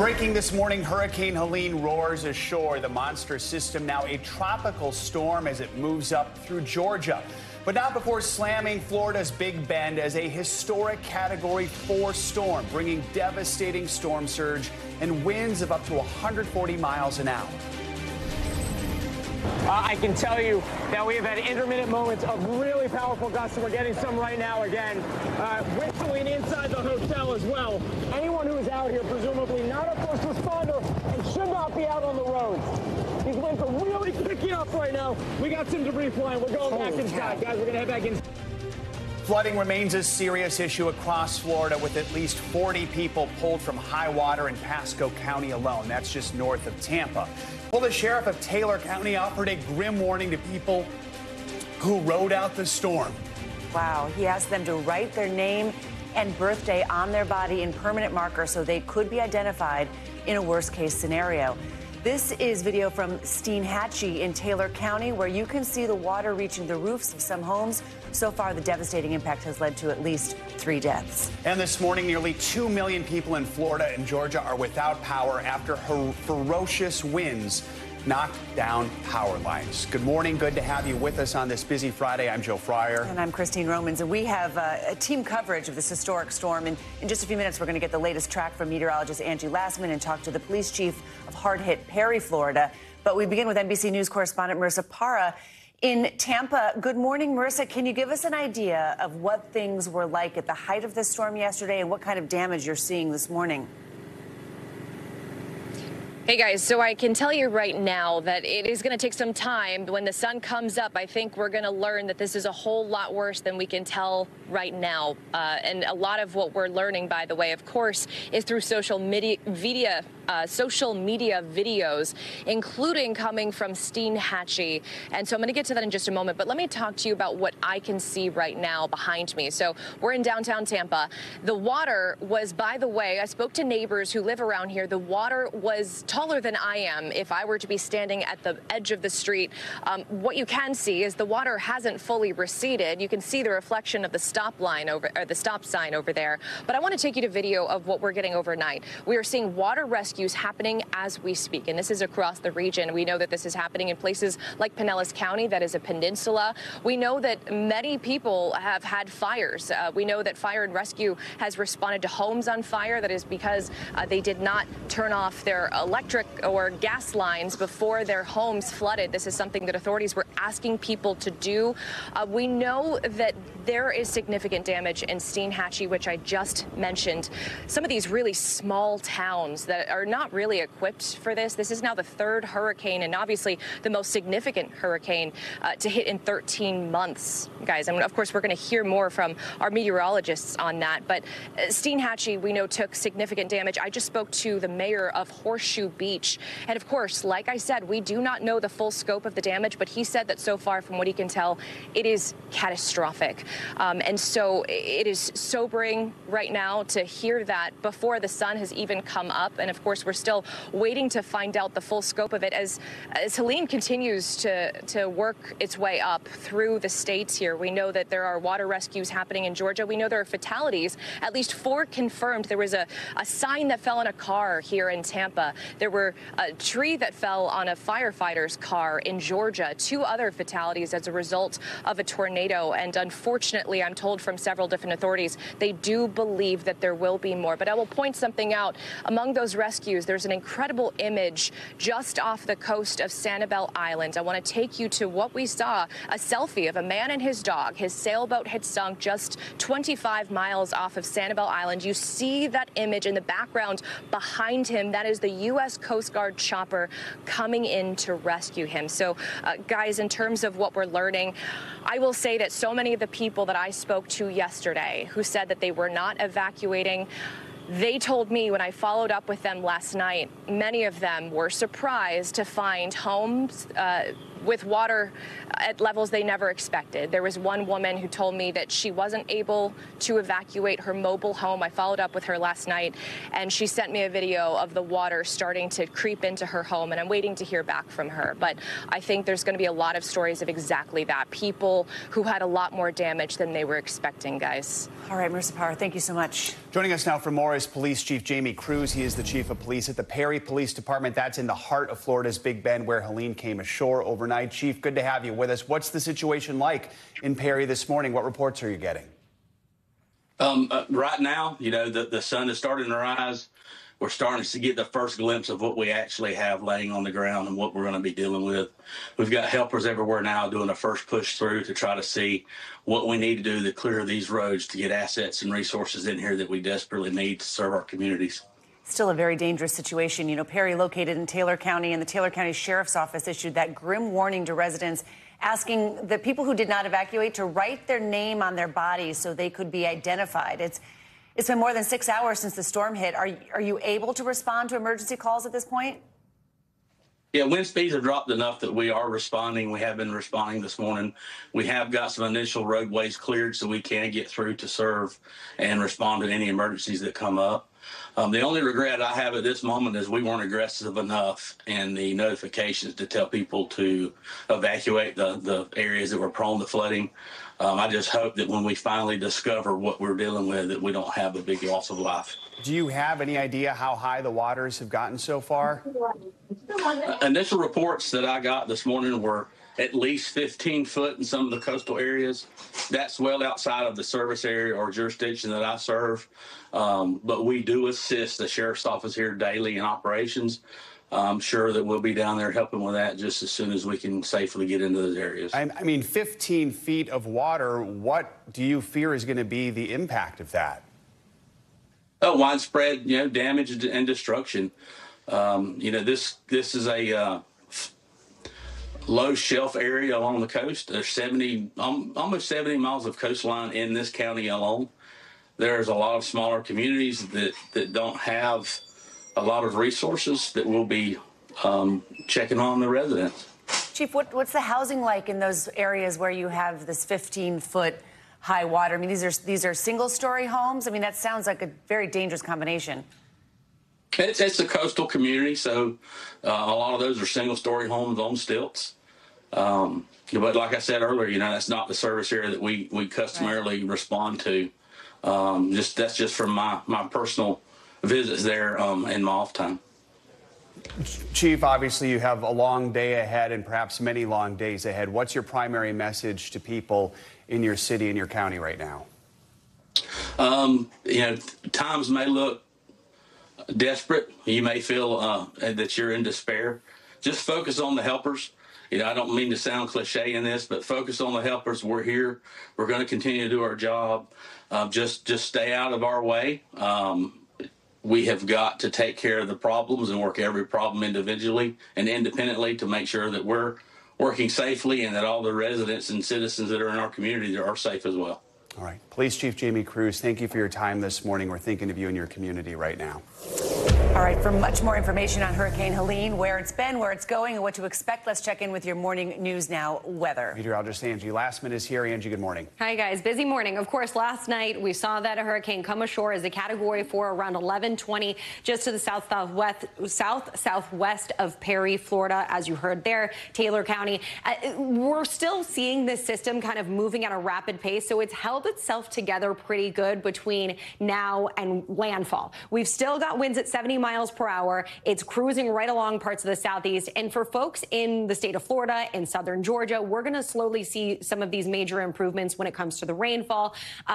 Breaking this morning, Hurricane Helene roars ashore. The monster system now a tropical storm as it moves up through Georgia. But not before slamming Florida's Big Bend as a historic Category 4 storm, bringing devastating storm surge and winds of up to 140 miles an hour. I can tell you that we have had intermittent moments of really powerful gusts, and we're getting some right now again. Whistling inside the hotel as well. Anyone who is out here, presumably not a first responder, and should not be out on the roads. These winds are really picking up right now. We got some debris flying. We're going back inside, guys. We're going to head back in. Flooding remains a serious issue across Florida, with at least 40 people pulled from high water in Pasco County alone. That's just north of Tampa. Well, the sheriff of Taylor County offered a grim warning to people who rode out the storm. Wow. He asked them to write their name and birthday on their body in permanent marker so they could be identified in a worst-case scenario. This is video from Steinhatchee in Taylor County, where you can see the water reaching the roofs of some homes. So far, the devastating impact has led to at least 3 deaths. And this morning, nearly 2 million people in Florida and Georgia are without power after ferocious winds knocked down power lines. Good morning. Good to have you with us on this busy Friday. I'm Joe Fryer. And I'm Christine Romans. And we have a team coverage of this historic storm. And in just a few minutes, we're going to get the latest track from meteorologist Angie Lassman and talk to the police chief of hard-hit Perry, Florida. But we begin with NBC News correspondent Marissa Parra in Tampa. Good morning, Marissa. Can you give us an idea of what things were like at the height of the storm yesterday and what kind of damage you're seeing this morning? Hey guys, so I can tell you right now that it is going to take some time. When the sun comes up, I think we're going to learn that this is a whole lot worse than we can tell right now. And a lot of what we're learning, by the way, of course, is through social media videos, including coming from Steinhatchee. And so I'm going to get to that in just a moment. But let me talk to you about what I can see right now behind me. So we're in downtown Tampa. The water was, by the way, I spoke to neighbors who live around here. The water was taller than I am if I were to be standing at the edge of the street. What you can see is the water hasn't fully receded. You can see the reflection of the stop sign over there. But I want to take you to video of what we're getting overnight. We are seeing water rescues happening as we speak, and this is across the region. We know that this is happening in places like Pinellas County, that is a peninsula. We know that many people have had fires. We know that fire and rescue has responded to homes on fire. That is because they did not turn off their electric or gas lines before their homes flooded. This is something that authorities were asking people to do. We know that there is significant damage in Steinhatchee, which I just mentioned. Some of these really small towns that are not really equipped for this. This is now the 3rd hurricane and obviously the most significant hurricane to hit in 13 months, guys. And of course, we're going to hear more from our meteorologists on that. But Steinhatchee, we know, took significant damage. I just spoke to the mayor of Horseshoe Beach. And of course, like I said, we do not know the full scope of the damage, but he said that so far, from what he can tell, it is catastrophic. And so it is sobering right now to hear that before the sun has even come up. And of course, we're still waiting to find out the full scope of it as Helene continues to work its way up through the states here. We know that there are water rescues happening in Georgia. We know there are fatalities, at least 4 confirmed. There was a sign that fell on a car here in Tampa. There were a tree that fell on a firefighter's car in Georgia. 2 other fatalities as a result of a tornado. And unfortunately, I'm told from several different authorities, they do believe that there will be more. But I will point something out. Among those rescues, there's an incredible image just off the coast of Sanibel Island. I want to take you to what we saw, a selfie of a man and his dog. His sailboat had sunk just 25 miles off of Sanibel Island. You see that image in the background behind him. That is the U.S. Coast Guard chopper coming in to rescue him. So, guys, in terms of what we're learning, I will say that so many of the people that I spoke to yesterday who said that they were not evacuating, they told me when I followed up with them last night, many of them were surprised to find homes with water at levels they never expected. There was one woman who told me that she wasn't able to evacuate her mobile home. I followed up with her last night, and she sent me a video of the water starting to creep into her home, and I'm waiting to hear back from her. But I think there's going to be a lot of stories of exactly that. People who had a lot more damage than they were expecting, guys. All right, Marissa Power, thank you so much. Joining us now for more is Police Chief Jamie Cruz. He is the Chief of Police at the Perry Police Department. That's in the heart of Florida's Big Bend, where Helene came ashore overnight. Chief, good to have you with us. What's the situation like in Perry this morning? What reports are you getting? Right now, you know, the sun is starting to rise. We're starting to get the first glimpse of what we actually have laying on the ground and what we're going to be dealing with. We've got helpers everywhere now doing a first push through to try to see what we need to do to clear these roads to get assets and resources in here that we desperately need to serve our communities. Still a very dangerous situation. You know, Perry located in Taylor County, and the Taylor County Sheriff's Office issued that grim warning to residents asking the people who did not evacuate to write their name on their bodies so they could be identified. It's been more than 6 hours since the storm hit. Are you able to respond to emergency calls at this point? Yeah, wind speeds have dropped enough that we are responding. We have been responding this morning. We have got some initial roadways cleared so we can get through to serve and respond to any emergencies that come up. The only regret I have at this moment is we weren't aggressive enough in the notifications to tell people to evacuate the areas that were prone to flooding. I just hope that when we finally discover what we're dealing with, that we don't have a big loss of life. Do you have any idea how high the waters have gotten so far? Initial reports that I got this morning were at least 15 foot in some of the coastal areas. That's well outside of the service area or jurisdiction that I serve. But we do assist the Sheriff's Office here daily in operations. I'm sure that we'll be down there helping with that just as soon as we can safely get into those areas. I mean, 15 feet of water, what do you fear is going to be the impact of that? Oh, widespread, damage and destruction. This is a low shelf area along the coast. There's almost 70 miles of coastline in this county alone. There's a lot of smaller communities that don't have a lot of resources that will be checking on the residents. Chief, what's the housing like in those areas where you have this 15-foot high water? I mean, these are single-story homes. I mean, that sounds like a very dangerous combination. It's a coastal community, so a lot of those are single-story homes on stilts. But like I said earlier, that's not the service area that we customarily respond to. That's just from my personal visits there in my off time. Chief, obviously you have a long day ahead and perhaps many long days ahead. What's your primary message to people in your city and your county right now? Times may look desperate. You may feel that you're in despair. Just focus on the helpers. I don't mean to sound cliche in this, but focus on the helpers. We're here. We're going to continue to do our job. Just stay out of our way. We have got to take care of the problems and work every problem individually and independently to make sure that we're working safely and that all the residents and citizens that are in our community are safe as well. All right. Police Chief Jamie Cruz, thank you for your time this morning. We're thinking of you and your community right now. All right, for much more information on Hurricane Helene, where it's been, where it's going, and what to expect, let's check in with your Morning News Now weather. Meteorologist Angie Lastman is here. Angie, good morning. Hi, guys. Busy morning. Of course, last night we saw that a hurricane come ashore as a Category 4 around 11:20 just to the southwest of Perry, Florida, as you heard there, Taylor County. We're still seeing this system kind of moving at a rapid pace, so it's held itself together pretty good between now and landfall. We've still got winds at 70 miles per hour. It's cruising right along parts of the southeast. And for folks in the state of Florida and southern Georgia, we're going to slowly see some of these major improvements when it comes to the rainfall,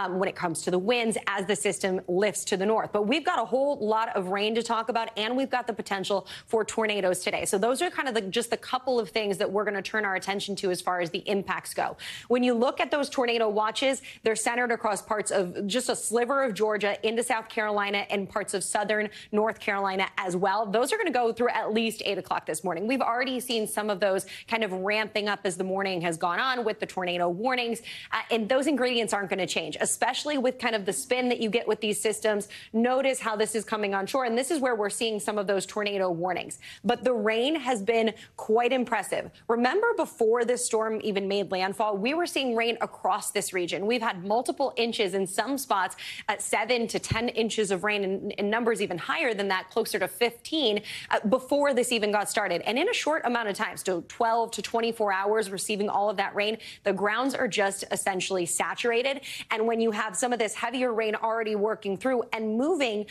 when it comes to the winds as the system lifts to the north. But we've got a whole lot of rain to talk about, and we've got the potential for tornadoes today. So those are kind of just the couple of things that we're going to turn our attention to as far as the impacts go. When you look at those tornado watches, they're They're centered across parts of just a sliver of Georgia into South Carolina and parts of southern North Carolina as well. Those are going to go through at least 8 o'clock this morning. We've already seen some of those kind of ramping up as the morning has gone on with the tornado warnings. And those ingredients aren't going to change, especially with kind of the spin that you get with these systems. Notice how this is coming on shore. And this is where we're seeing some of those tornado warnings. But the rain has been quite impressive. Remember, before this storm even made landfall, we were seeing rain across this region. We've had multiple inches in some spots at 7 to 10 inches of rain, and numbers even higher than that, closer to 15, before this even got started. And in a short amount of time, so 12 to 24 hours receiving all of that rain, the grounds are just essentially saturated. And when you have some of this heavier rain already working through and moving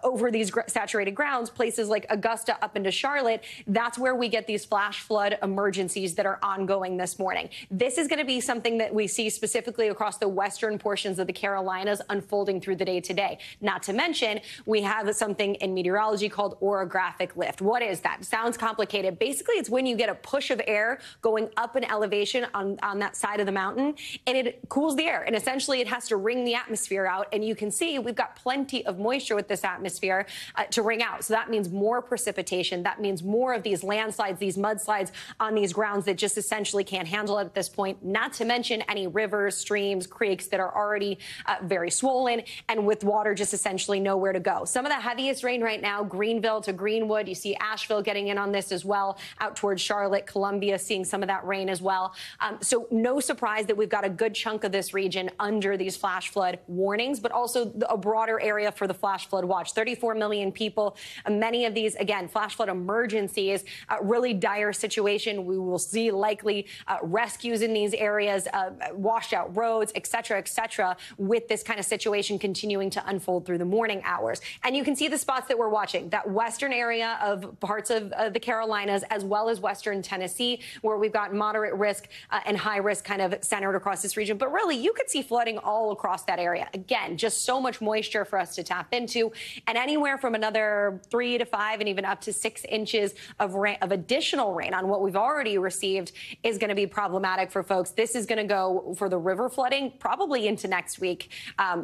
over these saturated grounds, places like Augusta up into Charlotte, that's where we get these flash flood emergencies that are ongoing this morning. This is going to be something that we see specifically across the western portions of the Carolinas unfolding through the day today. Not to mention, we have something in meteorology called orographic lift. What is that? Sounds complicated. Basically, it's when you get a push of air going up in elevation on that side of the mountain, and it cools the air. And essentially, it has to wring the atmosphere out. And you can see we've got plenty of moisture with this atmosphere to wring out. So that means more precipitation. That means more of these landslides, these mudslides on these grounds that just essentially can't handle it at this point. Not to mention any rivers, streams, creeks that are already very swollen and with water just essentially nowhere to go. Some of the heaviest rain right now, Greenville to Greenwood. You see Asheville getting in on this as well, out towards Charlotte, Columbia, seeing some of that rain as well. So no surprise that we've got a good chunk of this region under these flash flood warnings, but also a broader area for the flash flood watch. 34 million people. Many of these, again, flash flood emergencies, really dire situation. We will see likely rescues in these areas, washed out roads, et cetera, with this kind of situation continuing to unfold through the morning hours. And you can see the spots that we're watching, that western area of parts of the Carolinas, as well as western Tennessee, where we've got moderate risk and high risk kind of centered across this region. But really, you could see flooding all across that area. Again, just so much moisture for us to tap into, and anywhere from another 3 to 5 and even up to 6 inches of rain, of additional rain on what we've already received, is going to be problematic for folks. This is going to go for the river flooding probably into next week.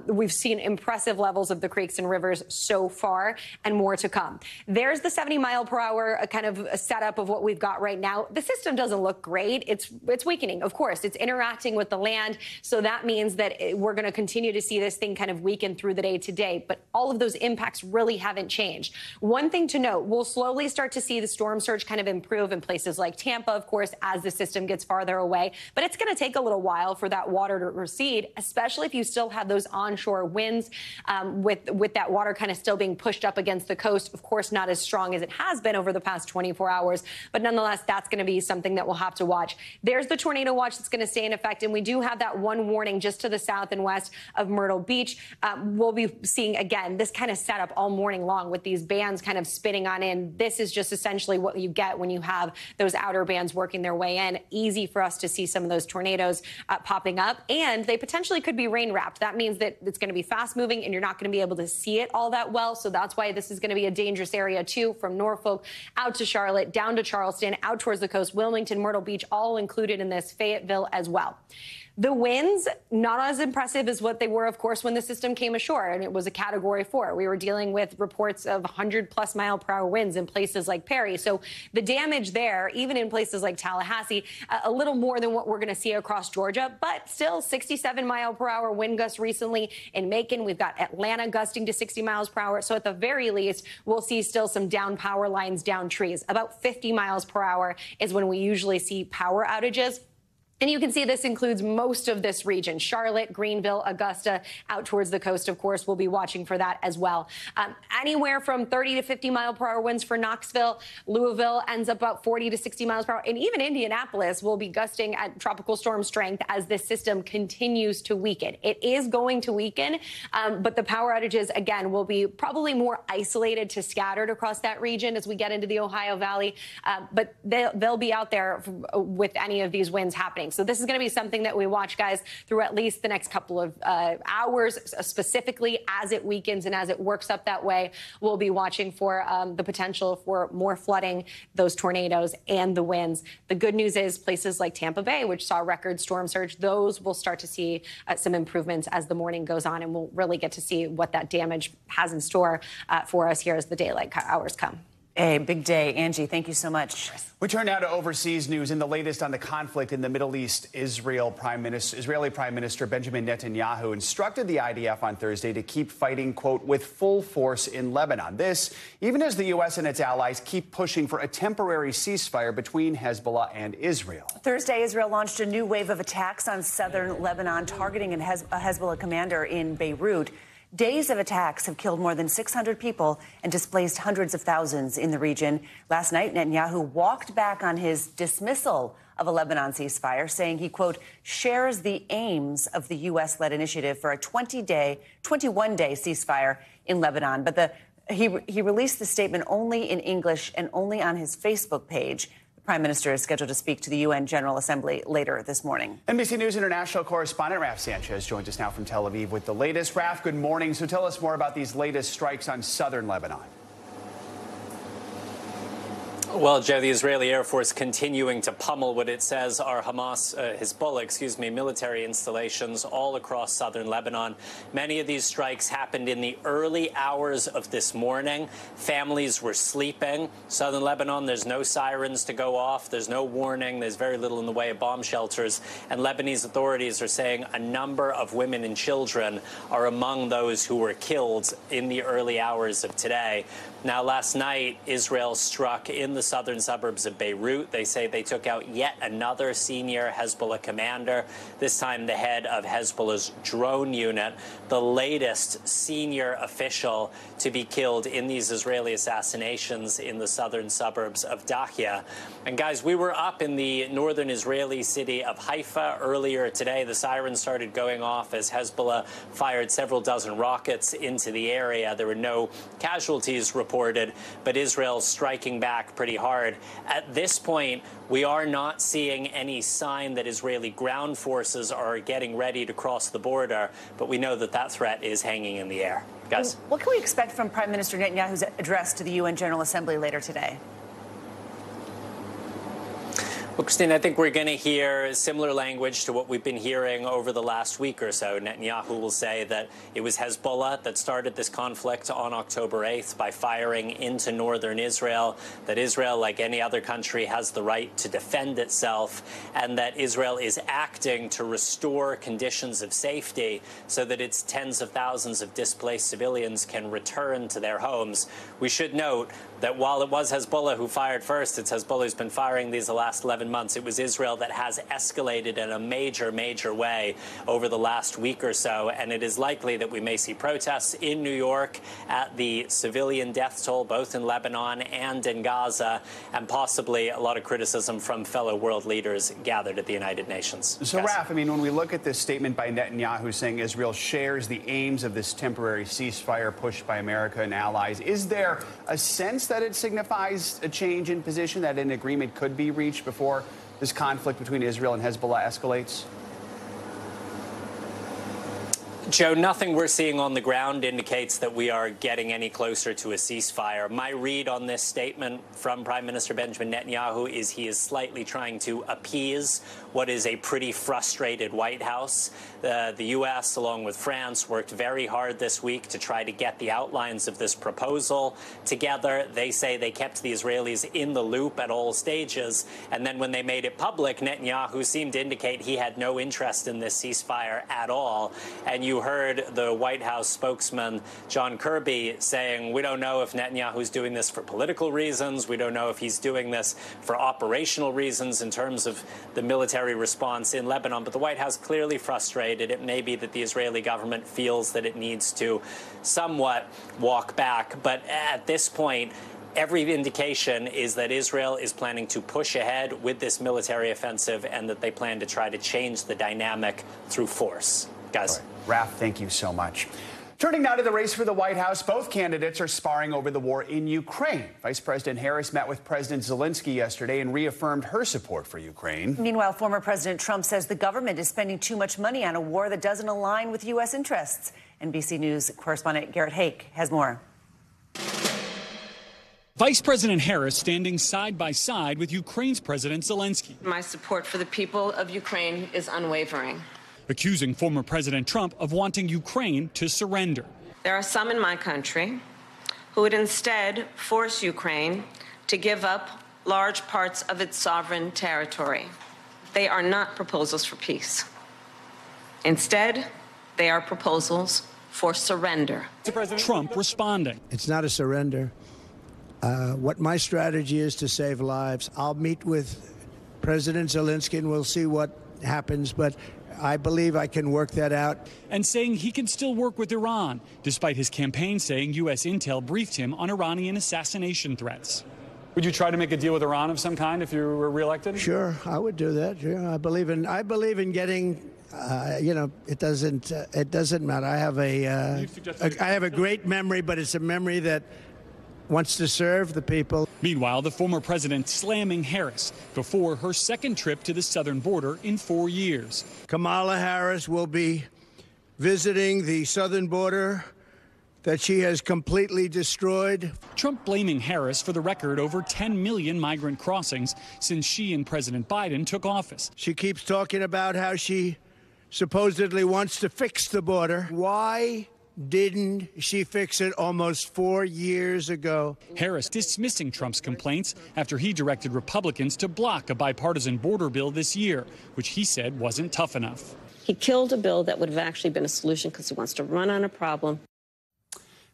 We've seen impressive levels of the creeks and rivers so far, and more to come. There's the 70-mile-per-hour kind of a setup of what we've got right now. The system doesn't look great. It's weakening, of course. It's interacting with the land, so that means that we're going to continue to see this thing kind of weaken through the day today. But all of those impacts really haven't changed. One thing to note, we'll slowly start to see the storm surge kind of improve in places like Tampa, of course, as the system gets farther away. But it's going to take a little while for that water to recede, especially if you still have those onshore winds with that water kind of still being pushed up against the coast. Of course, not as strong as it has been over the past 24 hours. But nonetheless, that's going to be something that we'll have to watch. There's the tornado watch that's going to stay in effect. And we do have that one warning just to the south and west of Myrtle Beach. We'll be seeing, again, this kind of setup all morning long with these bands kind of spinning on in. This is just essentially what you get when you have those outer bands working their way in. Easy for us to see some of those tornadoes popping up, and they potentially could be rain wrapped. That means that it's going to be fast moving and you're not going to be able to see it all that well. So that's why this is going to be a dangerous area too, from Norfolk out to Charlotte, down to Charleston, out towards the coast, Wilmington, Myrtle Beach, all included in this, Fayetteville as well. The winds, not as impressive as what they were, of course, when the system came ashore, and it was a Category 4. We were dealing with reports of 100-plus mile-per-hour winds in places like Perry. So the damage there, even in places like Tallahassee, a little more than what we're going to see across Georgia, but still 67-mile-per-hour wind gusts recently in Macon. We've got Atlanta gusting to 60 miles per hour. So at the very least, we'll see still some down power lines, down trees. About 50 miles per hour is when we usually see power outages. And you can see this includes most of this region, Charlotte, Greenville, Augusta, out towards the coast, of course. We'll be watching for that as well. Anywhere from 30 to 50 mile per hour winds for Knoxville. Louisville ends up about 40 to 60 miles per hour. And even Indianapolis will be gusting at tropical storm strength as this system continues to weaken. It is going to weaken, but the power outages, again, will be probably more isolated to scattered across that region as we get into the Ohio Valley. But they'll be out there with any of these winds happening. flooding. So this is going to be something that we watch, guys, through at least the next couple of hours, specifically as it weakens and as it works up that way. We'll be watching for the potential for more flooding, those tornadoes and the winds. The good news is places like Tampa Bay, which saw record storm surge, those will start to see some improvements as the morning goes on, and we'll really get to see what that damage has in store for us here as the daylight hours come. A big day. Angie, thank you so much. We turn now to overseas news. In the latest on the conflict in the Middle East, Israeli Prime Minister Benjamin Netanyahu instructed the IDF on Thursday to keep fighting, quote, with full force in Lebanon. This, even as the U.S. and its allies keep pushing for a temporary ceasefire between Hezbollah and Israel. Thursday, Israel launched a new wave of attacks on southern Lebanon, targeting a Hezbollah commander in Beirut. Days of attacks have killed more than 600 people and displaced hundreds of thousands in the region. Last night, Netanyahu walked back on his dismissal of a Lebanon ceasefire, saying he, quote, shares the aims of the U.S.-led initiative for a 21-day ceasefire in Lebanon. But he released the statement only in English and only on his Facebook page. Prime Minister is scheduled to speak to the UN General Assembly later this morning. NBC News international correspondent Raf Sanchez joins us now from Tel Aviv with the latest. Raf, good morning. So tell us more about these latest strikes on southern Lebanon. Well, Joe, the Israeli Air Force continuing to pummel what it says are Hezbollah, military installations all across southern Lebanon. Many of these strikes happened in the early hours of this morning. Families were sleeping. Southern Lebanon, there's no sirens to go off. There's no warning. There's very little in the way of bomb shelters. And Lebanese authorities are saying a number of women and children are among those who were killed in the early hours of today. Now, last night, Israel struck in the southern suburbs of Beirut. They say they took out yet another senior Hezbollah commander, this time the head of Hezbollah's drone unit, the latest senior official to be killed in these Israeli assassinations in the southern suburbs of Dahya. And guys, we were up in the northern Israeli city of Haifa earlier today. The sirens started going off as Hezbollah fired several dozen rockets into the area. There were no casualties reported, but Israel striking back pretty hard. At this point, we are not seeing any sign that Israeli ground forces are getting ready to cross the border, but we know that that threat is hanging in the air. Guys. What can we expect from Prime Minister Netanyahu's address to the UN General Assembly later today? Well, Christine, I think we're going to hear similar language to what we've been hearing over the last week or so. Netanyahu will say that it was Hezbollah that started this conflict on October 8th by firing into northern Israel, that Israel, like any other country, has the right to defend itself, and that Israel is acting to restore conditions of safety so that its tens of thousands of displaced civilians can return to their homes. We should note that while it was Hezbollah who fired first, it's Hezbollah who's been firing these the last 11 months. It was Israel that has escalated in a major way over the last week or so, and it is likely that we may see protests in New York at the civilian death toll, both in Lebanon and in Gaza, and possibly a lot of criticism from fellow world leaders gathered at the United Nations. So, Raf, I mean, when we look at this statement by Netanyahu saying Israel shares the aims of this temporary ceasefire pushed by America and allies, is there a sense that it signifies a change in position, that an agreement could be reached before this conflict between Israel and Hezbollah escalates? Joe, nothing we're seeing on the ground indicates that we are getting any closer to a ceasefire. My read on this statement from Prime Minister Benjamin Netanyahu is he is slightly trying to appease what is a pretty frustrated White House. The U.S., along with France, worked very hard this week to try to get the outlines of this proposal together. They say they kept the Israelis in the loop at all stages. And then when they made it public, Netanyahu seemed to indicate he had no interest in this ceasefire at all. And you heard the White House spokesman, John Kirby, saying, we don't know if Netanyahu's doing this for political reasons. We don't know if he's doing this for operational reasons in terms of the military response in Lebanon. But the White House clearly frustrated. It may be that the Israeli government feels that it needs to somewhat walk back. But at this point, every indication is that Israel is planning to push ahead with this military offensive and that they plan to try to change the dynamic through force. Guys. Raf, thank you so much. Turning now to the race for the White House, both candidates are sparring over the war in Ukraine. Vice President Harris met with President Zelensky yesterday and reaffirmed her support for Ukraine. Meanwhile, former President Trump says the government is spending too much money on a war that doesn't align with U.S. interests. NBC News correspondent Garrett Hake has more. Vice President Harris standing side by side with Ukraine's President Zelensky. My support for the people of Ukraine is unwavering. Accusing former President Trump of wanting Ukraine to surrender. There are some in my country who would instead force Ukraine to give up large parts of its sovereign territory. They are not proposals for peace. Instead, they are proposals for surrender. Trump responding. It's not a surrender. What my strategy is to save lives. I'll meet with President Zelensky and we'll see what happens, but I believe I can work that out. And saying he can still work with Iran, despite his campaign saying U.S. intel briefed him on Iranian assassination threats. Would you try to make a deal with Iran of some kind if you were reelected? Sure, I would do that. Yeah, I believe in getting. It doesn't matter. I have a great memory, but it's a memory that wants to serve the people. Meanwhile, the former president slamming Harris before her second trip to the southern border in 4 years. Kamala Harris will be visiting the southern border that she has completely destroyed. Trump blaming Harris for the record over 10 million migrant crossings since she and President Biden took office. She keeps talking about how she supposedly wants to fix the border. Why didn't she fix it almost 4 years ago? Harris dismissing Trump's complaints after he directed Republicans to block a bipartisan border bill this year, which he said wasn't tough enough. He killed a bill that would have actually been a solution because he wants to run on a problem.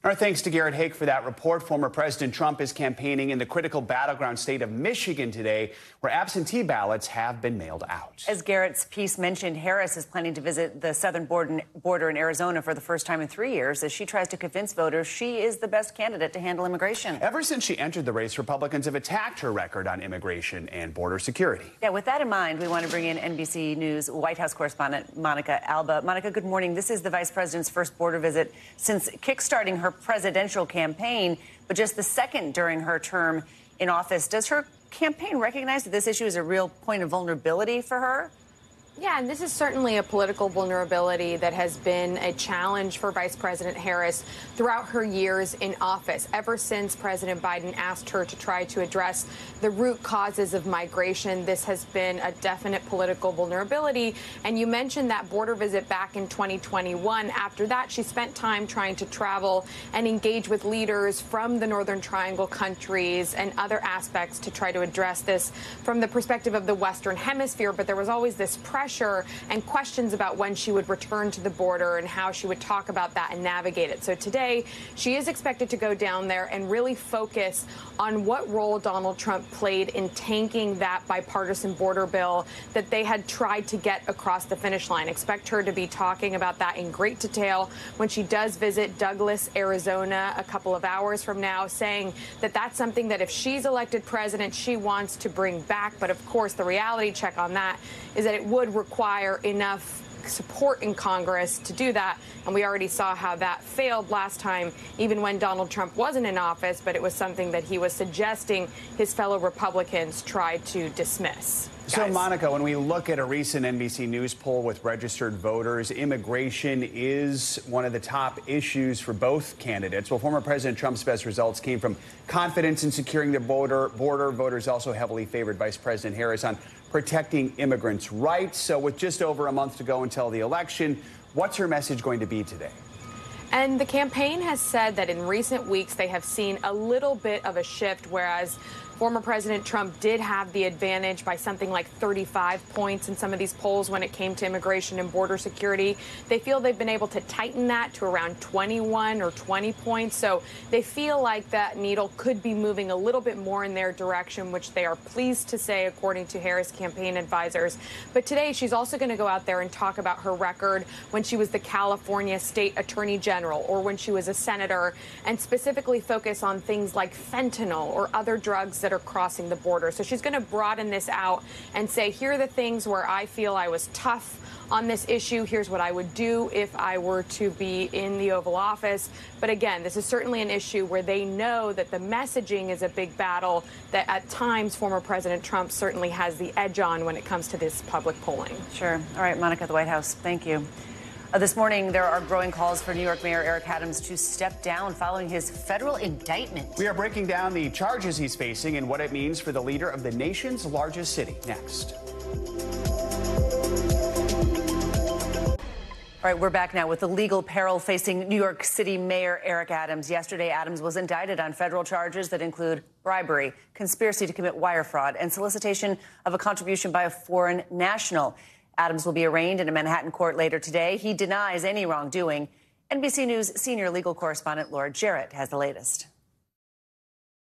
Our thanks to Garrett Hake for that report. Former President Trump is campaigning in the critical battleground state of Michigan today, where absentee ballots have been mailed out. As Garrett's piece mentioned, Harris is planning to visit the southern border in Arizona for the first time in 3 years as she tries to convince voters she is the best candidate to handle immigration. Ever since she entered the race, Republicans have attacked her record on immigration and border security. Yeah, with that in mind, we want to bring in NBC News White House correspondent Monica Alba. Monica, good morning. This is the vice president's first border visit since kickstarting her presidential campaign, but just the second during her term in office. Does her campaign recognize that this issue is a real point of vulnerability for her? Yeah, and this is certainly a political vulnerability that has been a challenge for Vice President Harris throughout her years in office, ever since President Biden asked her to try to address the root causes of migration. This has been a definite political vulnerability. And you mentioned that border visit back in 2021. After that, she spent time trying to travel and engage with leaders from the Northern Triangle countries and other aspects to try to address this from the perspective of the Western Hemisphere. But there was always this pressure and questions about when she would return to the border and how she would talk about that and navigate it. So today, she is expected to go down there and really focus on what role Donald Trump played in tanking that bipartisan border bill that they had tried to get across the finish line. Expect her to be talking about that in great detail when she does visit Douglas, Arizona, a couple of hours from now, saying that that's something that if she's elected president, she wants to bring back. But of course, the reality check on that is that it would require enough support in Congress to do that. And we already saw how that failed last time, even when Donald Trump wasn't in office, but it was something that he was suggesting his fellow Republicans tried to dismiss. So, Monica, when we look at a recent NBC News poll with registered voters, immigration is one of the top issues for both candidates. Well, former President Trump's best results came from confidence in securing the border. Voters also heavily favored Vice President Harris on protecting immigrants' rights. So with just over a month to go until the election, what's her message going to be today? And the campaign has said that in recent weeks they have seen a little bit of a shift, whereas former President Trump did have the advantage by something like 35 points in some of these polls when it came to immigration and border security. They feel they've been able to tighten that to around 21 or 20 points. So they feel like that needle could be moving a little bit more in their direction, which they are pleased to say, according to Harris campaign advisors. But today she's also going to go out there and talk about her record when she was the California State Attorney General or when she was a senator, and specifically focus on things like fentanyl or other drugs that are crossing the border. So she's going to broaden this out and say, here are the things where I feel I was tough on this issue. Here's what I would do if I were to be in the Oval Office. But again, this is certainly an issue where they know that the messaging is a big battle, that at times former President Trump certainly has the edge on when it comes to this public polling. Sure. All right, Monica at the White House, thank you. This morning, there are growing calls for New York Mayor Eric Adams to step down following his federal indictment. We are breaking down the charges he's facing and what it means for the leader of the nation's largest city. Next. All right, we're back now with the legal peril facing New York City Mayor Eric Adams. Yesterday, Adams was indicted on federal charges that include bribery, conspiracy to commit wire fraud, and solicitation of a contribution by a foreign national. Adams will be arraigned in a Manhattan court later today. He denies any wrongdoing. NBC News senior legal correspondent Laura Jarrett has the latest.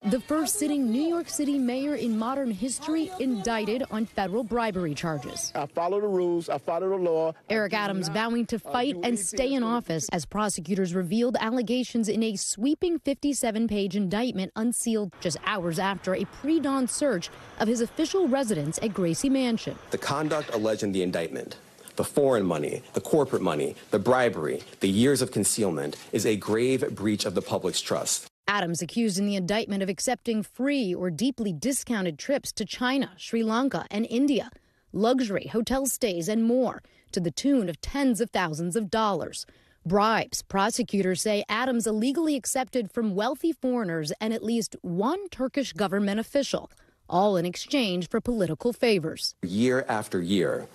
The first sitting New York City mayor in modern history indicted on federal bribery charges. I follow the rules. I follow the law. Eric Adams vowing to fight and stay in office as prosecutors revealed allegations in a sweeping 57-page indictment unsealed just hours after a pre-dawn search of his official residence at Gracie Mansion. The conduct alleged in the indictment, the foreign money, the corporate money, the bribery, the years of concealment, is a grave breach of the public's trust. Adams accused in the indictment of accepting free or deeply discounted trips to China, Sri Lanka, and India, luxury hotel stays, and more, to the tune of tens of thousands of dollars. Bribes, prosecutors say Adams illegally accepted from wealthy foreigners and at least one Turkish government official, all in exchange for political favors. Year after year,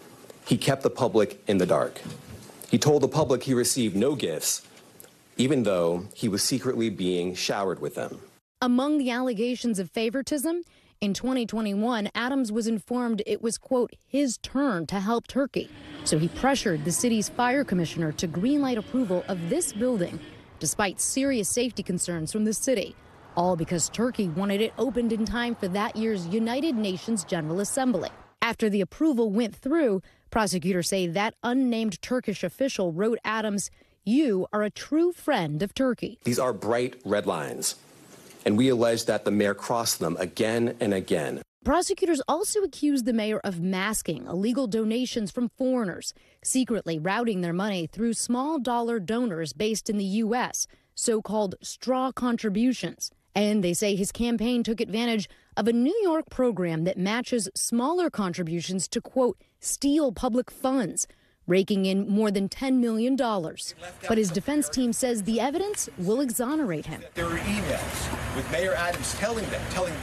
he kept the public in the dark. He told the public he received no gifts, even though he was secretly being showered with them. Among the allegations of favoritism, in 2021, Adams was informed it was, quote, his turn to help Turkey. So he pressured the city's fire commissioner to greenlight approval of this building, despite serious safety concerns from the city, all because Turkey wanted it opened in time for that year's United Nations General Assembly. After the approval went through, prosecutors say that unnamed Turkish official wrote Adams, "You are a true friend of Turkey." These are bright red lines, and we allege that the mayor crossed them again and again. Prosecutors also accused the mayor of masking illegal donations from foreigners, secretly routing their money through small dollar donors based in the U.S., so-called straw contributions. And they say his campaign took advantage of a New York program that matches smaller contributions to, quote, steal public funds, raking in more than $10 million. But his defense team says the evidence will exonerate him. There are emails with Mayor Adams telling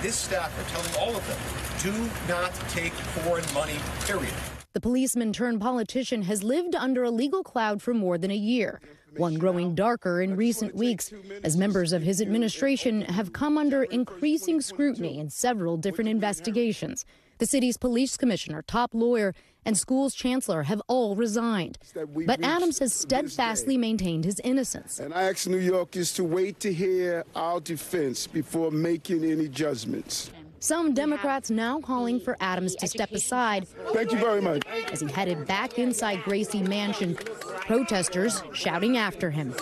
this staffer, telling all of them, do not take foreign money, period. The policeman turned politician has lived under a legal cloud for more than a year, one growing darker in recent weeks as members of his administration have come under increasing scrutiny in several different investigations. The city's police commissioner, top lawyer, and school's chancellor have all resigned. But Adams has steadfastly maintained his innocence. And I ask New Yorkers to wait to hear our defense before making any judgments. Some Democrats now calling for Adams to step aside. Thank you very much. As he headed back inside Gracie Mansion, protesters shouting after him.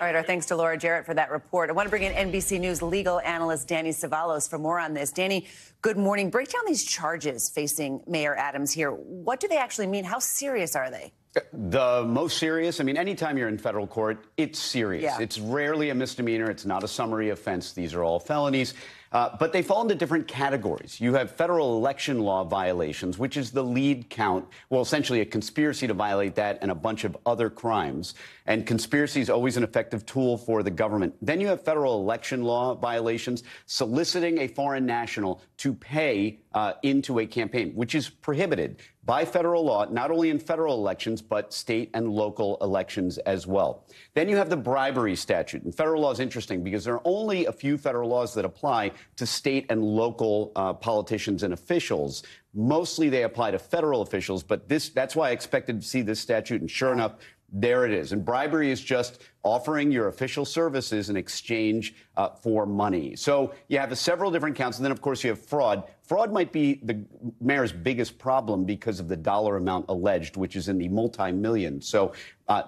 All right, our thanks to Laura Jarrett for that report. I want to bring in NBC News legal analyst Danny Savalos for more on this. Danny, good morning. Break down these charges facing Mayor Adams here. What do they actually mean? How serious are they? The most serious, I mean, anytime you're in federal court, it's serious. Yeah. It's rarely a misdemeanor. It's not a summary offense. These are all felonies. But they fall into different categories. You have federal election law violations, which is the lead count. Well, essentially a conspiracy to violate that and a bunch of other crimes. And conspiracy is always an effective tool for the government. Then you have federal election law violations, soliciting a foreign national to pay into a campaign, which is prohibited by federal law, not only in federal elections, but state and local elections as well. Then you have the bribery statute. And federal law is interesting because there are only a few federal laws that apply to state and local politicians and officials. Mostly they apply to federal officials, but that's why I expected to see this statute. And sure enough, there it is. And bribery is just offering your official services in exchange for money. So you have several different counts. And then, of course, you have fraud. Fraud might be the mayor's biggest problem because of the dollar amount alleged, which is in the multi-millions. So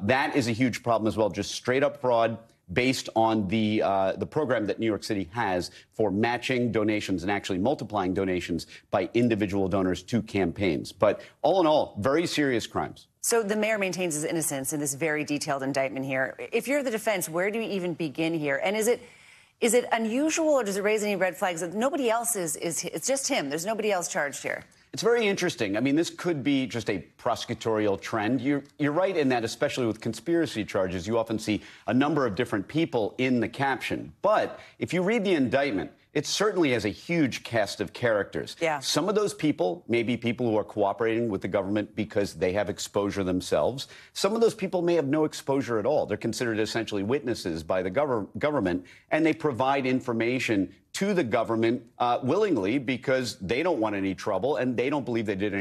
that is a huge problem as well, just straight up fraud. based on the program that New York City has for matching donations and actually multiplying donations by individual donors to campaigns. But all in all, very serious crimes. So the mayor maintains his innocence in this very detailed indictment here. If you're the defense, where do you even begin here? And is it unusual, or does it raise any red flags that nobody else it's just him? There's nobody else charged here. It's very interesting. I mean, this could be just a prosecutorial trend. You're right in that, especially with conspiracy charges, you often see a number of different people in the caption. But if you read the indictment, it certainly has a huge cast of characters. Yeah. Some of those people may be people who are cooperating with the government because they have exposure themselves. Some of those people may have no exposure at all. They're considered essentially witnesses by the government, and they provide information to the government willingly because they don't want any trouble and they don't believe they did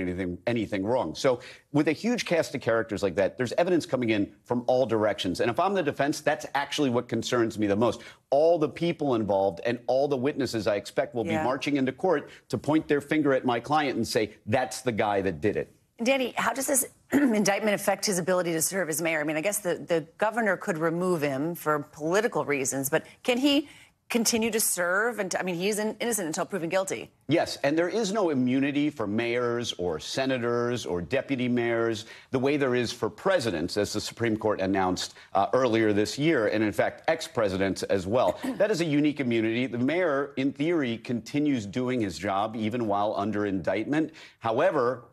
anything wrong. So with a huge cast of characters like that, there's evidence coming in from all directions. And if I'm the defense, that's actually what concerns me the most. All the people involved and all the witnesses I expect will be marching into court to point their finger at my client and say, that's the guy that did it. Danny, how does this indictment affect his ability to serve as mayor? I mean, I guess the governor could remove him for political reasons, but can he continue to serve? And I mean, he's innocent until proven guilty. Yes, and there is no immunity for mayors or senators or deputy mayors the way there is for presidents, as the Supreme Court announced earlier this year, and in fact, ex-presidents as well. That is a unique immunity. The mayor, in theory, continues doing his job even while under indictment. However,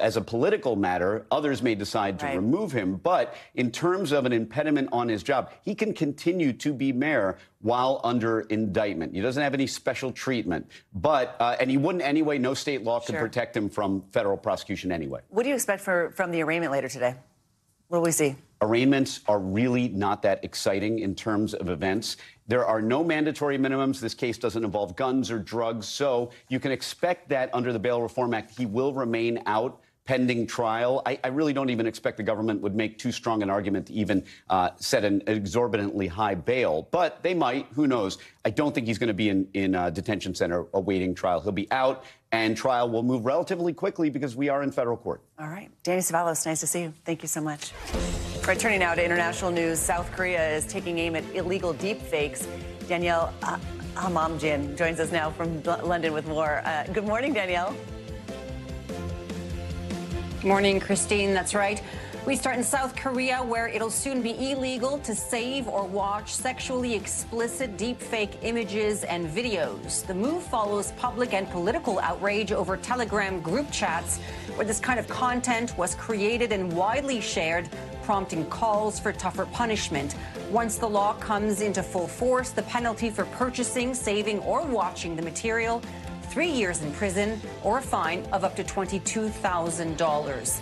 as a political matter, others may decide to remove him. But in terms of an impediment on his job, he can continue to be mayor while under indictment. He doesn't have any special treatment, but and he wouldn't anyway. No state law could protect him from federal prosecution anyway. What do you expect from the arraignment later today? What do we see? Arraignments are really not that exciting in terms of events. There are no mandatory minimums. This case doesn't involve guns or drugs, so you can expect that under the Bail Reform Act, he will remain out pending trial. I really don't even expect the government would make too strong an argument to even set an exorbitantly high bail. But they might. Who knows? I don't think he's going to be in a detention center awaiting trial. He'll be out, and trial will move relatively quickly because we are in federal court. All right. Danny Savalos, nice to see you. Thank you so much. All right, turning now to international news. South Korea is taking aim at illegal deep fakes. Danielle Hamamjian joins us now from London with more. Good morning, Danielle. Morning, Christine. That's right. We start in South Korea, where it'll soon be illegal to save or watch sexually explicit deepfake images and videos. The move follows public and political outrage over Telegram group chats where this kind of content was created and widely shared, prompting calls for tougher punishment. Once the law comes into full force, the penalty for purchasing, saving, or watching the material, 3 years in prison or a fine of up to $22,000.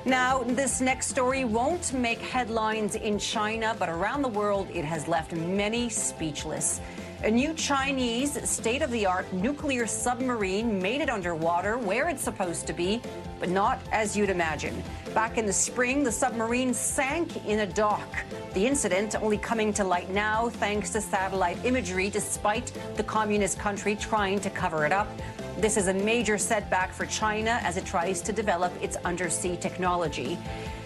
Now, this next story won't make headlines in China, but around the world, it has left many speechless. A new Chinese state-of-the-art nuclear submarine made it underwater where it's supposed to be, but not as you'd imagine. Back in the spring, the submarine sank in a dock. The incident only coming to light now thanks to satellite imagery, despite the communist country trying to cover it up. This is a major setback for China as it tries to develop its undersea technology.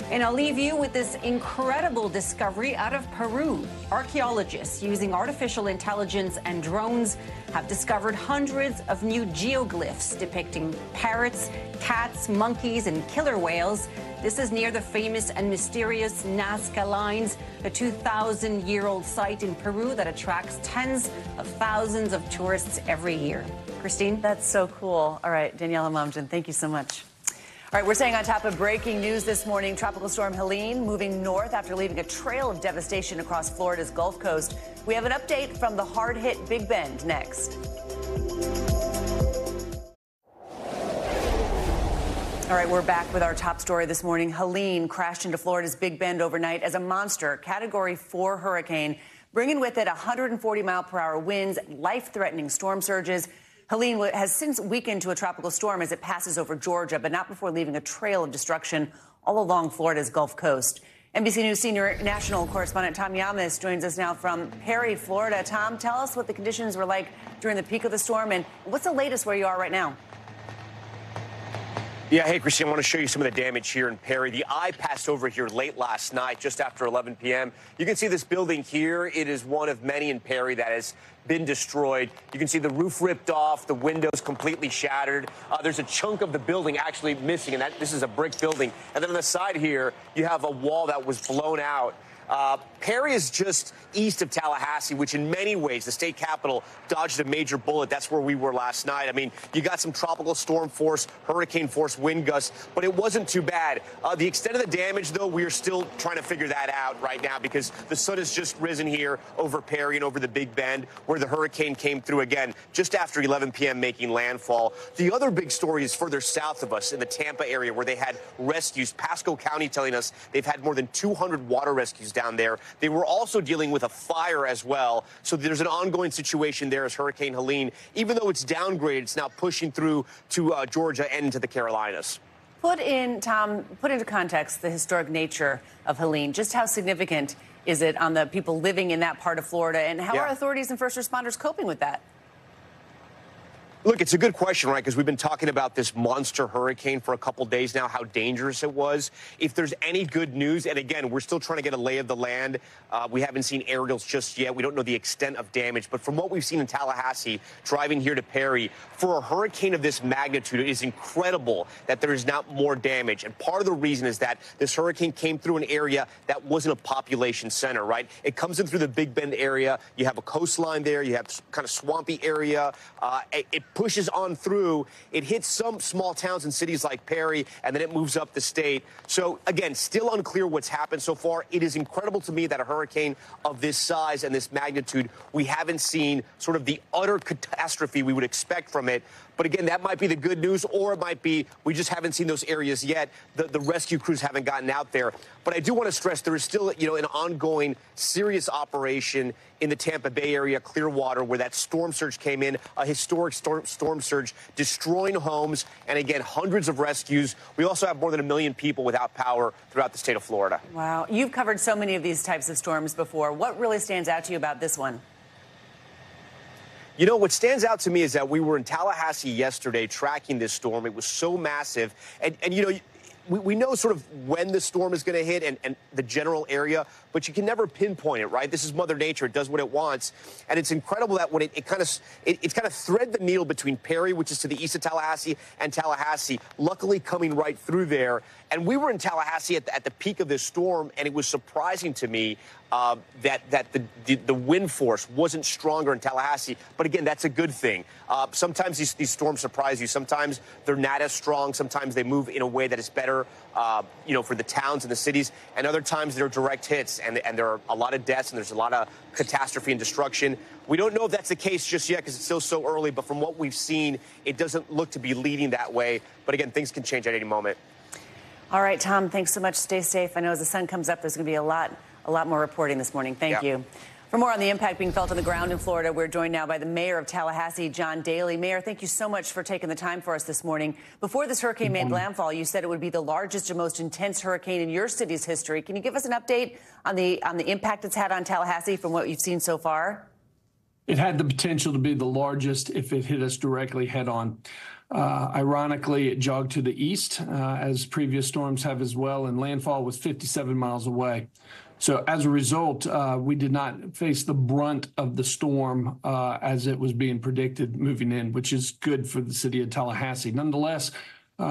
And I'll leave you with this incredible discovery out of Peru. Archaeologists using artificial intelligence and drones have discovered hundreds of new geoglyphs depicting parrots, cats, monkeys, and killer whales. This is near the famous and mysterious Nazca Lines, a 2,000-year-old site in Peru that attracts tens of thousands of tourists every year. Christine? That's so cool. All right, Danielle Hamamjian, thank you so much. All right, we're staying on top of breaking news this morning. Tropical storm Helene moving north after leaving a trail of devastation across Florida's Gulf Coast. We have an update from the hard-hit Big Bend next. All right, we're back with our top story this morning. Helene crashed into Florida's Big Bend overnight as a monster Category 4 hurricane, bringing with it 140-mile-per-hour winds, life-threatening storm surges. Helene has since weakened to a tropical storm as it passes over Georgia, but not before leaving a trail of destruction all along Florida's Gulf Coast. NBC News senior national correspondent Tom Yamas joins us now from Perry, Florida. Tom, tell us what the conditions were like during the peak of the storm, and what's the latest where you are right now? Yeah, hey, Christine, I want to show you some of the damage here in Perry. The eye passed over here late last night, just after 11 p.m. You can see this building here. It is one of many in Perry that has been destroyed. You can see the roof ripped off, the windows completely shattered. There's a chunk of the building actually missing, and this is a brick building. And then on the side here, you have a wall that was blown out. Perry is just east of Tallahassee, which in many ways, the state capital dodged a major bullet. That's where we were last night. I mean, you got some tropical storm force, hurricane force wind gusts, but it wasn't too bad. The extent of the damage, though, we are still trying to figure that out right now because the sun has just risen here over Perry and over the Big Bend, where the hurricane came through again just after 11 p.m. making landfall. The other big story is further south of us in the Tampa area where they had rescues. Pasco County telling us they've had more than 200 water rescues down there. They were also dealing with a fire as well. So there's an ongoing situation there as Hurricane Helene, even though it's downgraded, it's now pushing through to Georgia and into the Carolinas. Tom, put into context the historic nature of Helene. Just how significant is it on the people living in that part of Florida, and how are authorities and first responders coping with that? Look, it's a good question, right? Because we've been talking about this monster hurricane for a couple days now, how dangerous it was. If there's any good news, and again, we're still trying to get a lay of the land. We haven't seen aerials just yet. We don't know the extent of damage. But from what we've seen in Tallahassee, driving here to Perry, for a hurricane of this magnitude, it is incredible that there is not more damage. And part of the reason is that this hurricane came through an area that wasn't a population center, right? It comes in through the Big Bend area. You have a coastline there. You have kind of swampy area. It pushes on through. It hits some small towns and cities like Perry, and then it moves up the state. So, again, still unclear what's happened so far. It is incredible to me that a hurricane of this size and this magnitude, we haven't seen sort of the utter catastrophe we would expect from it. But again, that might be the good news, or it might be we just haven't seen those areas yet. The rescue crews haven't gotten out there. But I do want to stress there is still, an ongoing serious operation in the Tampa Bay area, Clearwater, where that storm surge came in, a historic storm surge, destroying homes, and again, hundreds of rescues. We also have more than 1 million people without power throughout the state of Florida. Wow. You've covered so many of these types of storms before. What really stands out to you about this one? What stands out to me is that we were in Tallahassee yesterday tracking this storm. It was so massive. And we know sort of when the storm is going to hit and the general area, but you can never pinpoint it, right? This is Mother Nature. It does what it wants. And it's incredible that when it's kind of thread the needle between Perry, which is to the east of Tallahassee, and Tallahassee, luckily coming right through there. And we were in Tallahassee at the peak of this storm, and it was surprising to me that the wind force wasn't stronger in Tallahassee. But again, that's a good thing. Sometimes these storms surprise you. Sometimes they're not as strong. Sometimes they move in a way that is better, for the towns and the cities. And other times they're direct hits, and there are a lot of deaths, and there's a lot of catastrophe and destruction. We don't know if that's the case just yet because it's still so early. But from what we've seen, it doesn't look to be leading that way. But again, things can change at any moment. All right, Tom, thanks so much. Stay safe. I know as the sun comes up, there's going to be a lot more reporting this morning. Thank you. For more on the impact being felt on the ground in Florida, we're joined now by the mayor of Tallahassee, John Daly. Mayor, thank you so much for taking the time for us this morning. Before this hurricane made landfall, you said it would be the largest and most intense hurricane in your city's history. Can you give us an update on the impact it's had on Tallahassee from what you've seen so far? It had the potential to be the largest if it hit us directly head on. Ironically, it jogged to the east, as previous storms have as well, and landfall was 57 miles away. So as a result, we did not face the brunt of the storm as it was being predicted moving in, which is good for the city of Tallahassee. Nonetheless,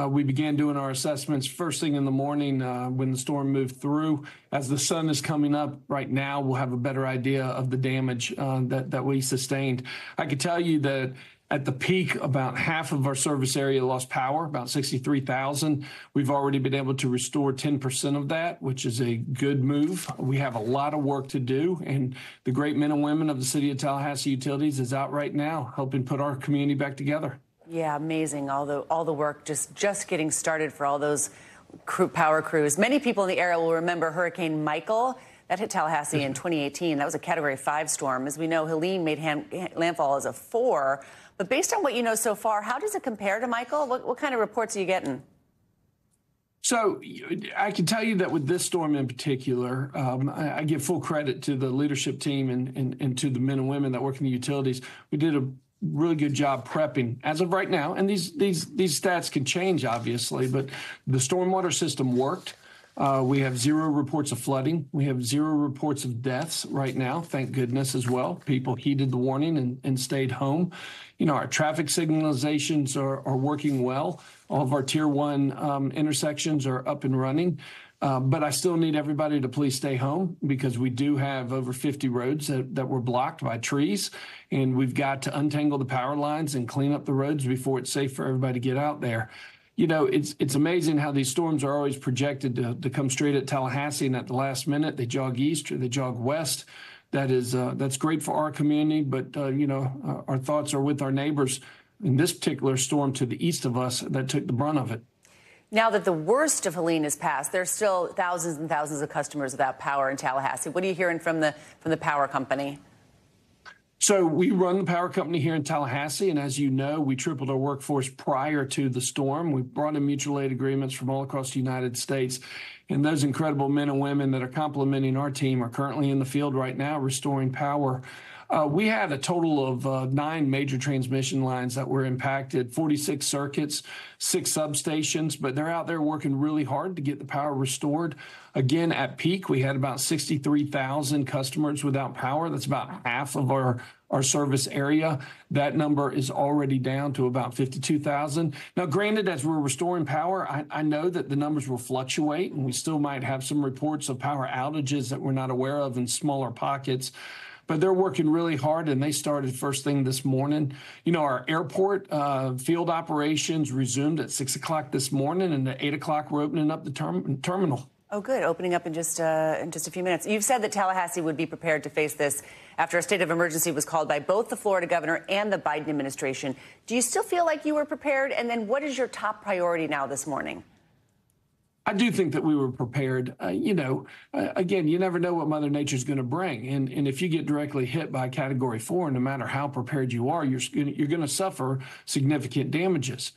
we began doing our assessments first thing in the morning when the storm moved through. As the sun is coming up right now, we'll have a better idea of the damage that we sustained. I can tell you that at the peak, about half of our service area lost power, about 63,000. We've already been able to restore 10% of that, which is a good move. We have a lot of work to do, and the great men and women of the City of Tallahassee Utilities is out right now helping put our community back together. Yeah, amazing. All the work just getting started for all those power crews. Many people in the area will remember Hurricane Michael. That hit Tallahassee in 2018. That was a Category 5 storm. As we know, Helene made landfall as a 4. But based on what you know so far, how does it compare to Michael? What kind of reports are you getting? So I can tell you that with this storm in particular, I give full credit to the leadership team and to the men and women that work in the utilities. We did a really good job prepping as of right now. And these stats can change, obviously, but the stormwater system worked. We have 0 reports of flooding. We have 0 reports of deaths right now, thank goodness, as well. People heeded the warning and stayed home. You know, our traffic signalizations are working well. All of our Tier 1 intersections are up and running. But I still need everybody to please stay home, because we do have over 50 roads that were blocked by trees, and we've got to untangle the power lines and clean up the roads before it's safe for everybody to get out there. You know, it's amazing how these storms are always projected to come straight at Tallahassee, and at the last minute they jog east or they jog west. That's great for our community, but you know, our thoughts are with our neighbors in this particular storm to the east of us that took the brunt of it. Now that the worst of Helene is past, there's still thousands and thousands of customers without power in Tallahassee. What are you hearing from the power company? So we run the power company here in Tallahassee, and as you know, we tripled our workforce prior to the storm. We brought in mutual aid agreements from all across the United States, and those incredible men and women that are complementing our team are currently in the field right now restoring power. We had a total of 9 major transmission lines that were impacted, 46 circuits, 6 substations, but they're out there working really hard to get the power restored. Again, at peak, we had about 63,000 customers without power. That's about half of our service area. That number is already down to about 52,000. Now, granted, as we're restoring power, I know that the numbers will fluctuate, and we still might have some reports of power outages that we're not aware of in smaller pockets. But they're working really hard, and they started first thing this morning. You know, our airport field operations resumed at 6 o'clock this morning, and at 8 o'clock we're opening up the terminal. Oh, good. Opening up in just a few minutes. You've said that Tallahassee would be prepared to face this after a state of emergency was called by both the Florida governor and the Biden administration. Do you still feel like you were prepared? And then what is your top priority now this morning? I do think that we were prepared. You know, again, you never know what Mother Nature's going to bring. And if you get directly hit by Category 4, no matter how prepared you are, you're going to suffer significant damages.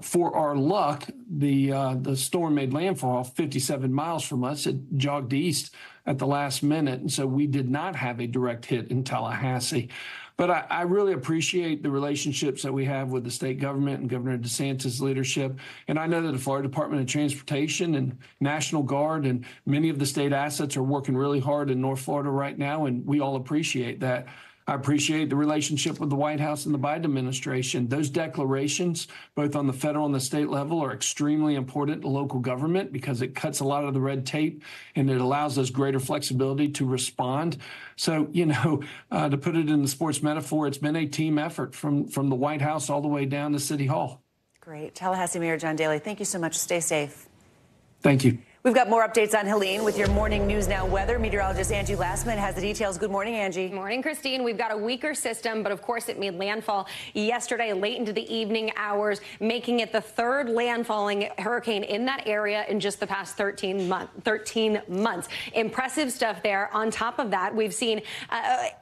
For our luck, the storm made landfall 57 miles from us. It jogged east at the last minute, and so we did not have a direct hit in Tallahassee. But I really appreciate the relationships that we have with the state government and Governor DeSantis' leadership. And I know that the Florida Department of Transportation and National Guard and many of the state assets are working really hard in North Florida right now, and we all appreciate that. I appreciate the relationship with the White House and the Biden administration. Those declarations, both on the federal and the state level, are extremely important to local government because it cuts a lot of the red tape and it allows us greater flexibility to respond. So, you know, to put it in the sports metaphor, it's been a team effort from the White House all the way down to City Hall. Great. Tallahassee Mayor John Daley, thank you so much. Stay safe. Thank you. We've got more updates on Helene with your morning News Now weather. Meteorologist Angie Lassman has the details. Good morning, Angie. Good morning, Christine. We've got a weaker system, but of course it made landfall yesterday late into the evening hours, making it the 3rd landfalling hurricane in that area in just the past 13 months. Impressive stuff there. On top of that, we've seen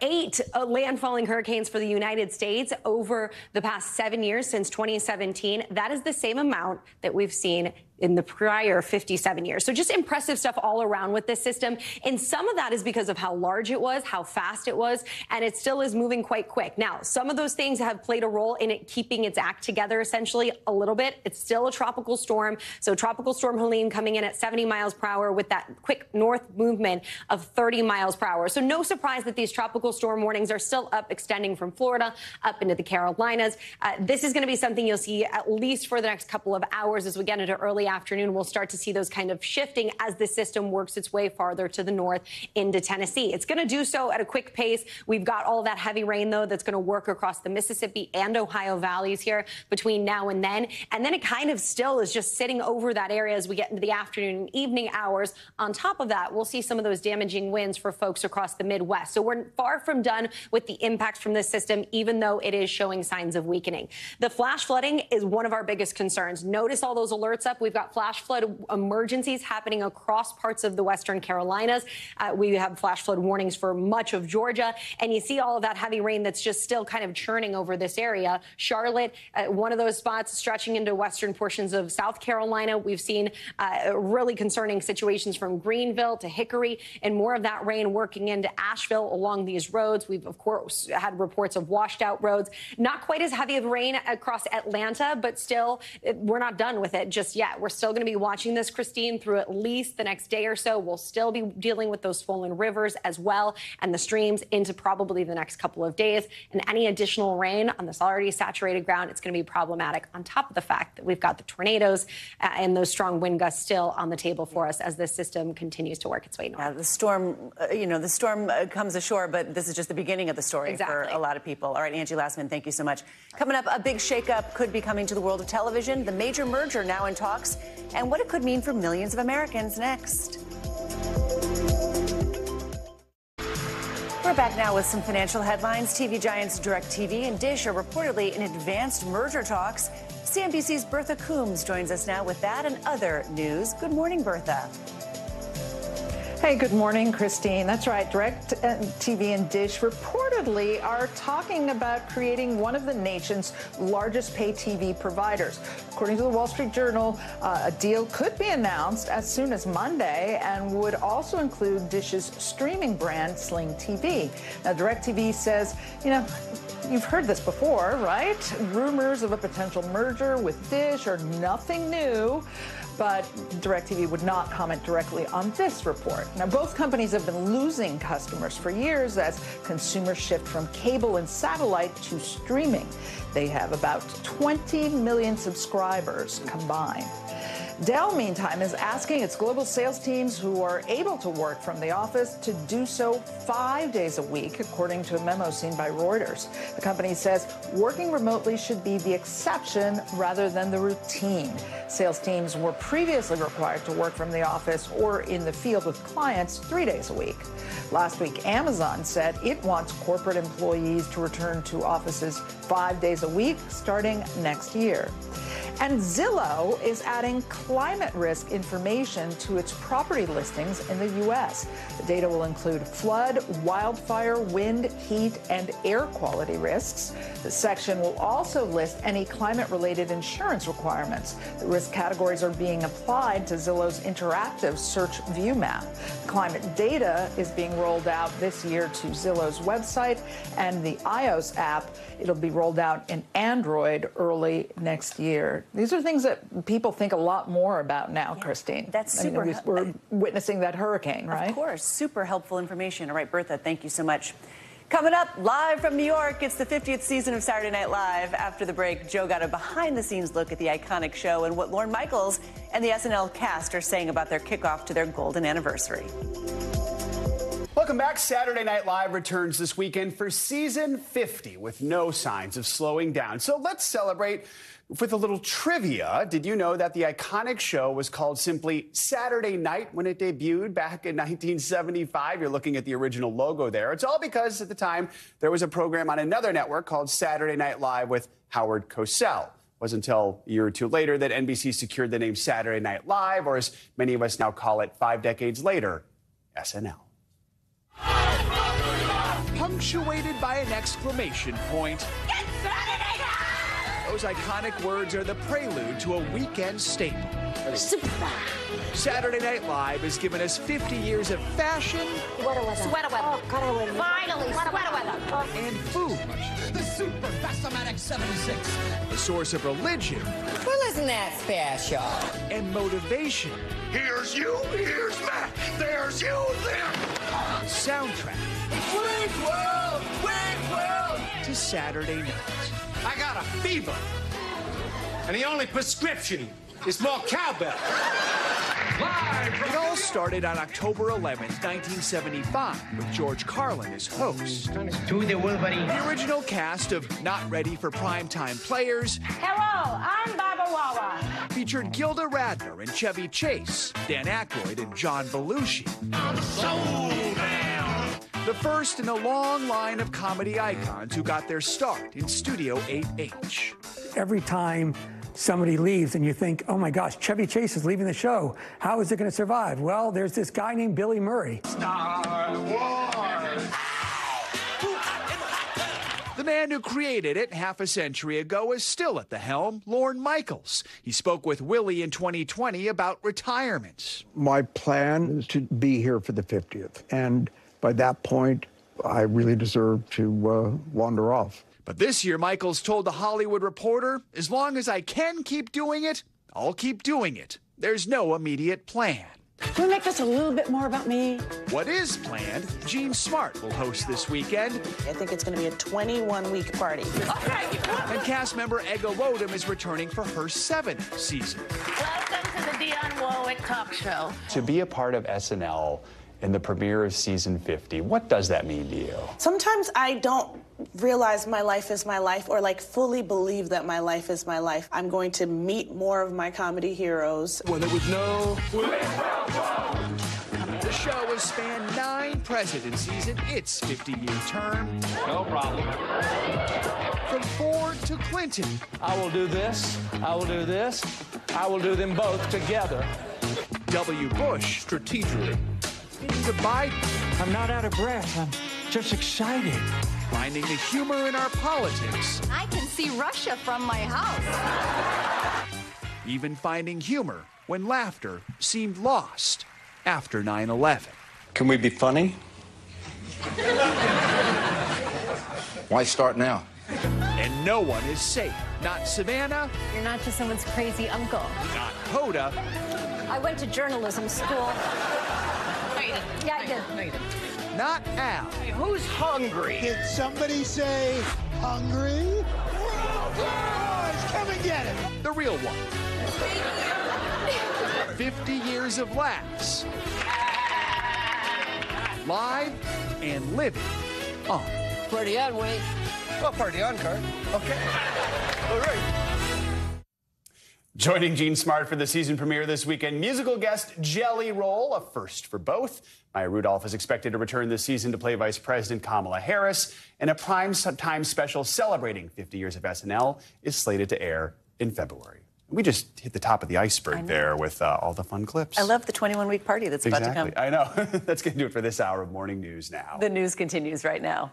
8 landfalling hurricanes for the United States over the past 7 years since 2017. That is the same amount that we've seen in the prior 57 years. So just impressive stuff all around with this system. And some of that is because of how large it was, how fast it was, and it still is moving quite quick. Now, some of those things have played a role in it keeping its act together essentially a little bit. It's still a tropical storm. So Tropical Storm Helene coming in at 70 miles per hour with that quick north movement of 30 miles per hour. So no surprise that these tropical storm warnings are still up, extending from Florida up into the Carolinas. This is going to be something you'll see at least for the next couple of hours as we get into early afternoon. We'll start to see those kind of shifting as the system works its way farther to the north into Tennessee. It's going to do so at a quick pace. We've got all that heavy rain, though, that's going to work across the Mississippi and Ohio valleys here between now and then. And then it kind of still is just sitting over that area as we get into the afternoon and evening hours. On top of that, we'll see some of those damaging winds for folks across the Midwest. So we're far from done with the impacts from this system, even though it is showing signs of weakening. The flash flooding is one of our biggest concerns. Notice all those alerts up. We've We've got flash flood emergencies happening across parts of the western Carolinas. We have flash flood warnings for much of Georgia. And you see all of that heavy rain that's just still kind of churning over this area. Charlotte, one of those spots stretching into western portions of South Carolina. We've seen really concerning situations from Greenville to Hickory, and more of that rain working into Asheville along these roads. We've, of course, had reports of washed out roads. Not quite as heavy of rain across Atlanta, but still, we're not done with it just yet. We're still going to be watching this, Christine, through at least the next day or so. We'll still be dealing with those swollen rivers as well and the streams into probably the next couple of days. And any additional rain on this already saturated ground, it's going to be problematic, on top of the fact that we've got the tornadoes and those strong wind gusts still on the table for us as this system continues to work its way north. Yeah, the storm, the storm comes ashore, but this is just the beginning of the story for a lot of people. All right, Angie Lastman, thank you so much. Coming up, a big shakeup could be coming to the world of television. The major merger now in talks, and what it could mean for millions of Americans next. We're back now with some financial headlines. TV giants DirecTV and Dish are reportedly in advanced merger talks. CNBC's Bertha Coombs joins us now with that and other news. Good morning, Bertha. Hey, good morning, Christine. That's right. DirecTV and Dish reportedly are talking about creating one of the nation's largest pay TV providers. According to the Wall Street Journal, a deal could be announced as soon as Monday and would also include Dish's streaming brand, Sling TV. Now, DirecTV says, you've heard this before, right? Rumors of a potential merger with Dish are nothing new. But DirecTV would not comment directly on this report. Now, both companies have been losing customers for years as consumers shift from cable and satellite to streaming. They have about 20 million subscribers combined. Dell, meantime, is asking its global sales teams who are able to work from the office to do so 5 days a week, according to a memo seen by Reuters. The company says working remotely should be the exception rather than the routine. Sales teams were previously required to work from the office or in the field with clients 3 days a week. Last week, Amazon said it wants corporate employees to return to offices 5 days a week starting next year. And Zillow is adding climate risk information to its property listings in the U.S. The data will include flood, wildfire, wind, heat, and air quality risks. The section will also list any climate-related insurance requirements. The risk categories are being applied to Zillow's interactive search view map. Climate data is being rolled out this year to Zillow's website and the iOS app. It'll be rolled out in Android early next year. These are things that people think a lot more about now, Christine. That's super. We're witnessing that hurricane, right? Of course. Super helpful information. All right, Bertha, thank you so much. Coming up, live from New York, it's the 50th season of Saturday Night Live. After the break, Joe got a behind-the-scenes look at the iconic show and what Lorne Michaels and the SNL cast are saying about their kickoff to their golden anniversary. Welcome back. Saturday Night Live returns this weekend for season 50 with no signs of slowing down. So let's celebrate with a little trivia. Did you know that the iconic show was called simply Saturday Night when it debuted back in 1975? You're looking at the original logo there. It's all because at the time there was a program on another network called Saturday Night Live with Howard Cosell. It wasn't until a year or two later that NBC secured the name Saturday Night Live, or as many of us now call it 5 decades later, SNL. Punctuated by an exclamation point. Those iconic words are the prelude to a weekend staple. Surprise! Saturday Night Live has given us 50 years of fashion, sweater weather, oh, God, I win. Finally, sweater weather, and food. The Super Basomatic 76. A source of religion. Well, isn't that special? And motivation. Here's you, here's Matt, there's you, there. Soundtrack. Wink world, to Saturday night. I got a fever, and the only prescription is more cowbell. It all started on October 11th, 1975, with George Carlin as host. The original cast of Not Ready for Primetime Players. Hello, I'm Baba Wawa. Featured Gilda Radner and Chevy Chase, Dan Aykroyd and John Belushi. The first in a long line of comedy icons who got their start in Studio 8H. Every time somebody leaves and you think, oh my gosh, Chevy Chase is leaving the show. How is it going to survive? Well, there's this guy named Billy Murray. Star Wars. The man who created it half a century ago is still at the helm, Lorne Michaels. He spoke with Willie in 2020 about retirement. My plan is to be here for the 50th. And by that point, I really deserve to wander off. But this year, Michaels told The Hollywood Reporter, as long as I can keep doing it, I'll keep doing it. There's no immediate plan. Can we make this a little bit more about me? What is planned? Jean Smart will host this weekend. I think it's going to be a 21-week party. And cast member Ega Lodum is returning for her 7th season. Welcome to the Dionne Warwick Talk Show. To be a part of SNL in the premiere of season 50, what does that mean to you? Sometimes I don't realize my life is my life or like fully believe that my life is my life. I'm going to meet more of my comedy heroes. When there was no... The show has spanned 9 presidencies in its 50-year term. No problem. From Ford to Clinton. I will do this, I will do this, I will do them both together. W. Bush. Strategically. To Biden. I'm not out of breath. I'm just excited. Finding the humor in our politics. I can see Russia from my house. Even finding humor when laughter seemed lost after 9/11. Can we be funny? Why start now? And no one is safe. Not Savannah. You're not just someone's crazy uncle. Not Hoda. I went to journalism school. Yeah, I did. No, you didn't. Not Al. Hey, who's hungry? Did somebody say hungry? World Wars! Come and get it! The real one. 50 years of laughs. Live and living on. Party on, Wade. Well, party on, Kurt. Okay. All right. Joining Jean Smart for the season premiere this weekend, musical guest Jelly Roll, a first for both. Maya Rudolph is expected to return this season to play Vice President Kamala Harris, and a prime time special celebrating 50 years of SNL is slated to air in February. We just hit the top of the iceberg there with all the fun clips. I love the 21-week party that's about to come. I know. That's going to do it for this hour of Morning News now. The news continues right now.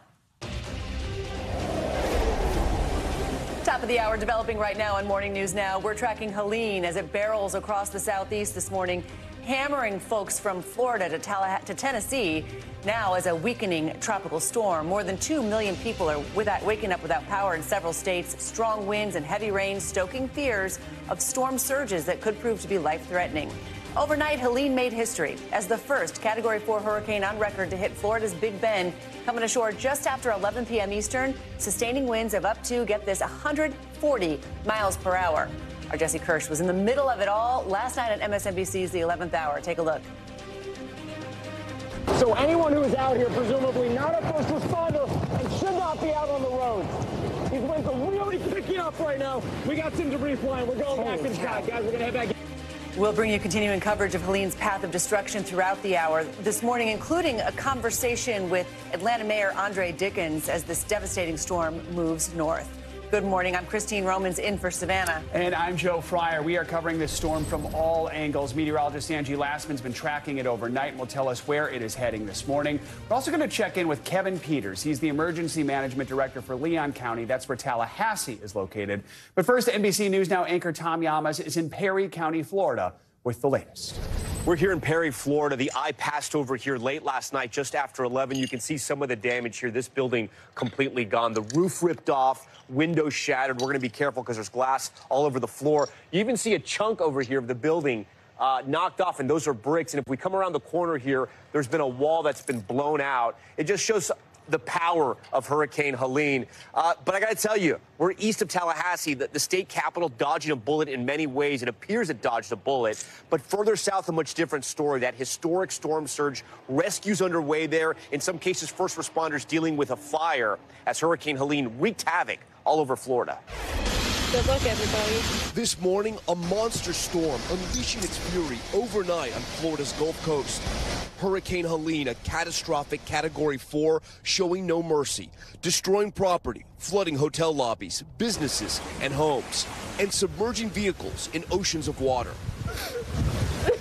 Top of the hour developing right now on Morning News Now. We're tracking Helene as it barrels across the southeast this morning, hammering folks from Florida to Tennessee. Now as a weakening tropical storm. More than 2 million people are waking up without power in several states. Strong winds and heavy rain stoking fears of storm surges that could prove to be life-threatening. Overnight, Helene made history as the first Category 4 hurricane on record to hit Florida's Big Bend, coming ashore just after 11 p.m. Eastern, sustaining winds of up to, get this, 140 miles per hour. Our Jesse Kirsch was in the middle of it all last night at MSNBC's The 11th Hour. Take a look. So anyone who is out here, presumably not a first responder, and should not be out on the road. These winds are really picking up right now. We got some debris flying. We're going back inside, guys. We're going to head back. We'll bring you continuing coverage of Helene's path of destruction throughout the hour this morning, including a conversation with Atlanta Mayor Andre Dickens as this devastating storm moves north. Good morning. I'm Christine Romans in for Savannah. And I'm Joe Fryer. We are covering this storm from all angles. Meteorologist Angie Lassman's been tracking it overnight and will tell us where it is heading this morning. We're also going to check in with Kevin Peters. He's the Emergency Management Director for Leon County. That's where Tallahassee is located. But first, NBC News Now anchor Tom Llamas is in Perry County, Florida, with the latest. We're here in Perry, Florida. The eye passed over here late last night, just after 11. You can see some of the damage here. This building completely gone. The roof ripped off, windows shattered. We're going to be careful because there's glass all over the floor. You even see a chunk over here of the building knocked off, and those are bricks. And if we come around the corner here, there's been a wall that's been blown out. It just shows the power of Hurricane Helene. But I got to tell you, we're east of Tallahassee. The state capital dodging a bullet in many ways. It appears it dodged a bullet. But further south, a much different story. That historic storm surge, rescues underway there. In some cases, first responders dealing with a fire as Hurricane Helene wreaked havoc all over Florida. Good luck, everybody. This morning, a monster storm unleashing its fury overnight on Florida's Gulf Coast. Hurricane Helene, a catastrophic Category 4, showing no mercy, destroying property, flooding hotel lobbies, businesses, and homes, and submerging vehicles in oceans of water.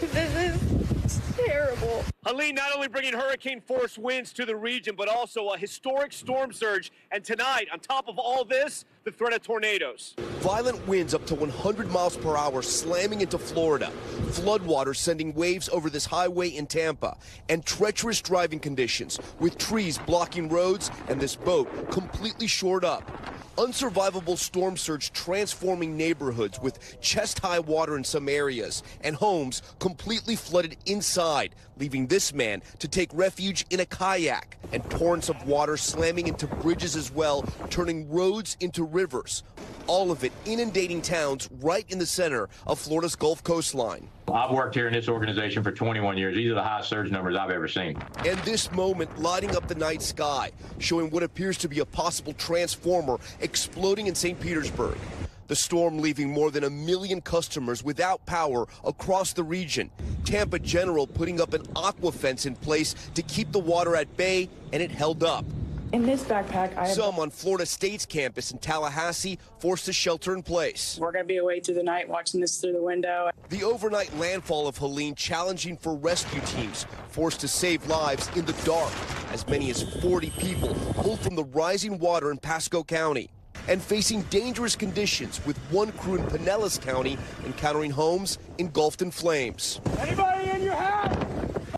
This is terrible. Helene not only bringing hurricane-force winds to the region, but also a historic storm surge. And tonight, on top of all this, the threat of tornadoes. Violent winds up to 100 miles per hour slamming into Florida. Floodwaters sending waves over this highway in Tampa. And treacherous driving conditions with trees blocking roads and this boat completely shored up. Unsurvivable storm surge transforming neighborhoods with chest-high water in some areas and homes completely flooded inside, leaving this man to take refuge in a kayak, and torrents of water slamming into bridges as well, turning roads into rivers. All of it inundating towns right in the center of Florida's Gulf coastline. I've worked here in this organization for 21 years. These are the highest surge numbers I've ever seen. And this moment lighting up the night sky, showing what appears to be a possible transformer exploding in St. Petersburg. The storm leaving more than 1 million customers without power across the region. Tampa General putting up an aqua fence in place to keep the water at bay, and it held up. In this backpack, I have... Some on Florida State's campus in Tallahassee forced to shelter in place. We're going to be awake through the night watching this through the window. The overnight landfall of Helene challenging for rescue teams, forced to save lives in the dark. As many as 40 people pulled from the rising water in Pasco County. And facing dangerous conditions with one crew in Pinellas County encountering homes engulfed in flames. Anybody in your house?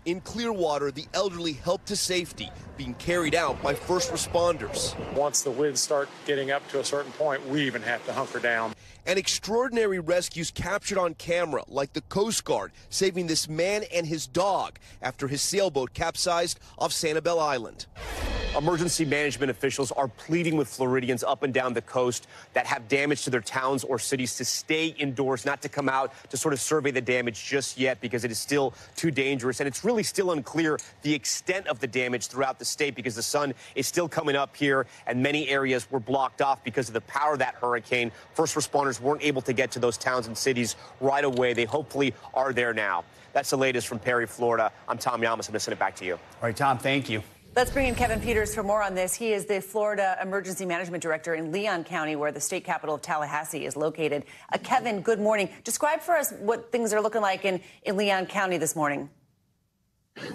In Clearwater, the elderly helped to safety, being carried out by first responders. Once the winds start getting up to a certain point, we even have to hunker down. And extraordinary rescues captured on camera, like the Coast Guard saving this man and his dog after his sailboat capsized off Sanibel Island. Emergency management officials are pleading with Floridians up and down the coast that have damage to their towns or cities to stay indoors, not to come out to sort of survey the damage just yet, because it is still too dangerous. And it's really still unclear the extent of the damage throughout the state, because the sun is still coming up here and many areas were blocked off because of the power of that hurricane. First responders weren't able to get to those towns and cities right away. They hopefully are there now. That's the latest from Perry, Florida. I'm Tom Yamas. I'm going to send it back to you. All right, Tom, thank you. Let's bring in Kevin Peters for more on this. He is the Florida Emergency Management Director in Leon County, where the state capital of Tallahassee is located. Kevin, good morning. Describe for us what things are looking like in Leon County this morning.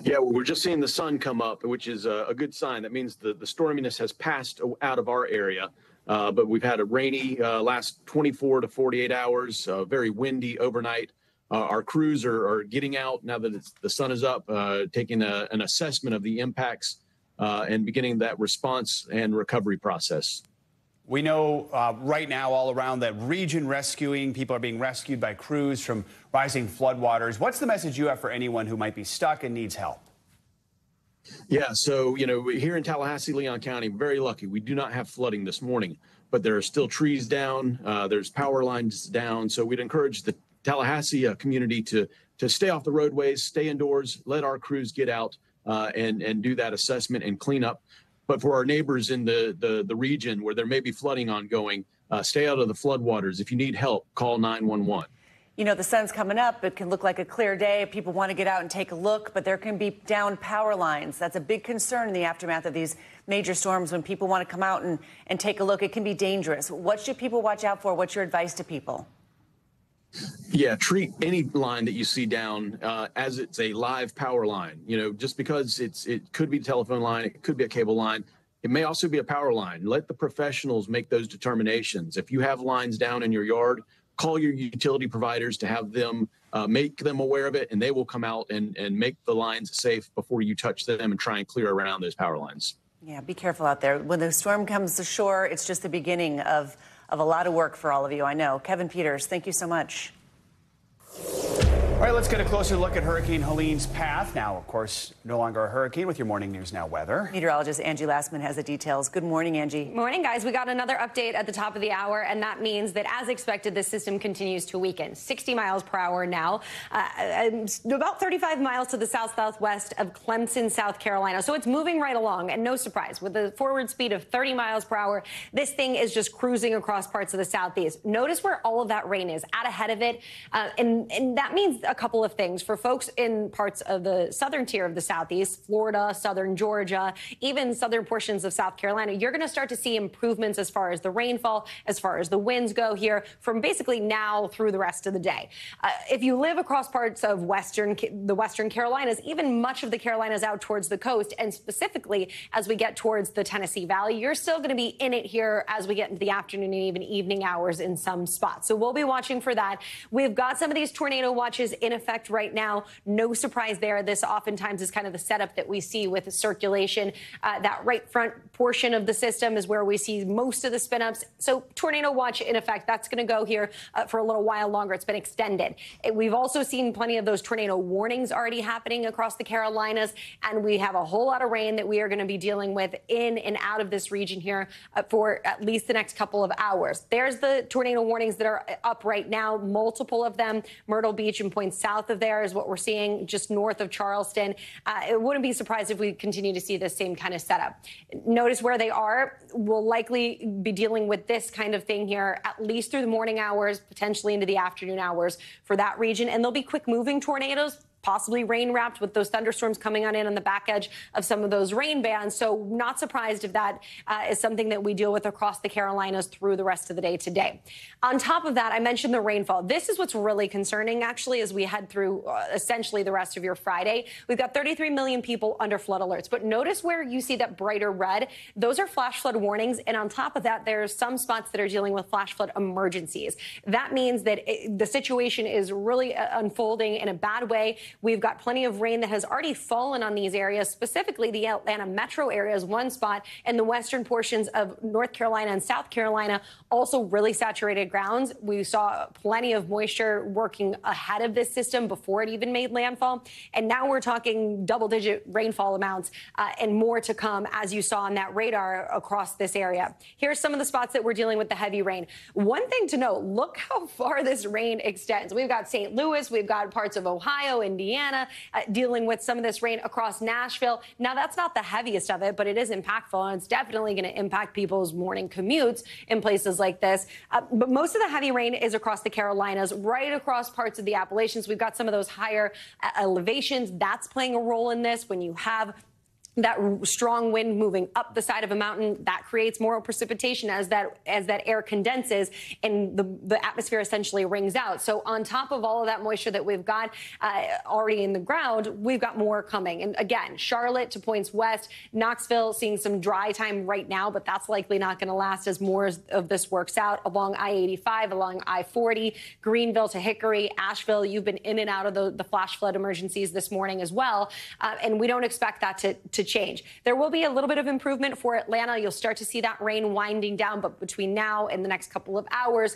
Yeah, well, we're just seeing the sun come up, which is a good sign. That means the storminess has passed out of our area. But we've had a rainy last 24 to 48 hours, very windy overnight. Our crews are getting out now that the sun is up, taking an assessment of the impacts and beginning that response and recovery process. We know right now all around that region rescuing, people are being rescued by crews from rising floodwaters. What's the message you have for anyone who might be stuck and needs help? Yeah, so, here in Tallahassee, Leon County, very lucky. We do not have flooding this morning, but there are still trees down. There's power lines down. So we'd encourage the Tallahassee community to stay off the roadways, stay indoors, let our crews get out and do that assessment and clean up. But for our neighbors in the region where there may be flooding ongoing, stay out of the floodwaters. If you need help, call 911. The sun's coming up. It can look like a clear day. People want to get out and take a look, but there can be down power lines. That's a big concern in the aftermath of these major storms. When people want to come out and take a look, it can be dangerous. What should people watch out for? What's your advice to people? Yeah, treat any line that you see down as it's a live power line. Just because it could be a telephone line, it could be a cable line. It may also be a power line. Let the professionals make those determinations. If you have lines down in your yard, call your utility providers to have them make them aware of it, and they will come out and make the lines safe before you touch them and try and clear around those power lines. Yeah, be careful out there. When the storm comes ashore, it's just the beginning of a lot of work for all of you, I know. Kevin Peters, thank you so much. All right, let's get a closer look at Hurricane Helene's path. Now, of course, no longer a hurricane with your Morning News Now weather. Meteorologist Angie Lastman has the details. Good morning, Angie. Morning, guys. We got another update at the top of the hour, and that means that, as expected, this system continues to weaken. 60 miles per hour now, about 35 miles to the south-southwest of Clemson, South Carolina. So it's moving right along, and no surprise. With a forward speed of 30 miles per hour, this thing is just cruising across parts of the southeast. Notice where all of that rain is, out ahead of it, and that means a couple of things. For folks in parts of the southern tier of the southeast, Florida, southern Georgia, even southern portions of South Carolina, you're going to start to see improvements as far as the rainfall, as far as the winds go here from basically now through the rest of the day. If you live across parts of the western Carolinas, even much of the Carolinas out towards the coast, and specifically as we get towards the Tennessee Valley, you're still going to be in it here as we get into the afternoon and even evening hours in some spots. So we'll be watching for that. We've got some of these tornado watches in effect right now. No surprise there. This oftentimes is kind of the setup that we see with the circulation. That right front portion of the system is where we see most of the spin ups. So tornado watch in effect, that's going to go here for a little while longer. It's been extended. We've also seen plenty of those tornado warnings already happening across the Carolinas, and we have a whole lot of rain that we are going to be dealing with in and out of this region here for at least the next couple of hours. There's the tornado warnings that are up right now, multiple of them. Myrtle Beach and points south of there is what we're seeing just north of Charleston. It wouldn't be surprised if we continue to see the same kind of setup. Notice where they are. We'll likely be dealing with this kind of thing here at least through the morning hours, potentially into the afternoon hours for that region. And there'll be quick moving tornadoes, possibly rain wrapped with those thunderstorms coming on the back edge of some of those rain bands. So not surprised if that is something that we deal with across the Carolinas through the rest of the day today. On top of that, I mentioned the rainfall. This is what's really concerning, actually, as we head through essentially the rest of your Friday. We've got 33 million people under flood alerts. But notice where you see that brighter red. Those are flash flood warnings. And on top of that, there's some spots that are dealing with flash flood emergencies. That means that the situation is really unfolding in a bad way. We've got plenty of rain that has already fallen on these areas, specifically the Atlanta metro area is one spot, and the western portions of North Carolina and South Carolina, also really saturated grounds. We saw plenty of moisture working ahead of this system before it even made landfall. And now we're talking double-digit rainfall amounts and more to come, as you saw on that radar across this area. Here's some of the spots that we're dealing with the heavy rain. One thing to note, look how far this rain extends. We've got St. Louis, we've got parts of Ohio, Indiana, dealing with some of this rain across Nashville. Now, that's not the heaviest of it, but it is impactful, and it's definitely going to impact people's morning commutes in places like this. But most of the heavy rain is across the Carolinas, right across parts of the Appalachians. We've got some of those higher elevations. That's playing a role in this. When you have that strong wind moving up the side of a mountain, that creates more precipitation as that air condenses and the atmosphere essentially wrings out. So on top of all of that moisture that we've got already in the ground, we've got more coming. And again, Charlotte to points west, Knoxville seeing some dry time right now, but that's likely not going to last as more of this works out along I-85, along I-40, Greenville to Hickory, Asheville. You've been in and out of the flash flood emergencies this morning as well. And we don't expect that to change. There will be a little bit of improvement for Atlanta. You'll start to see that rain winding down, but between now and the next couple of hours,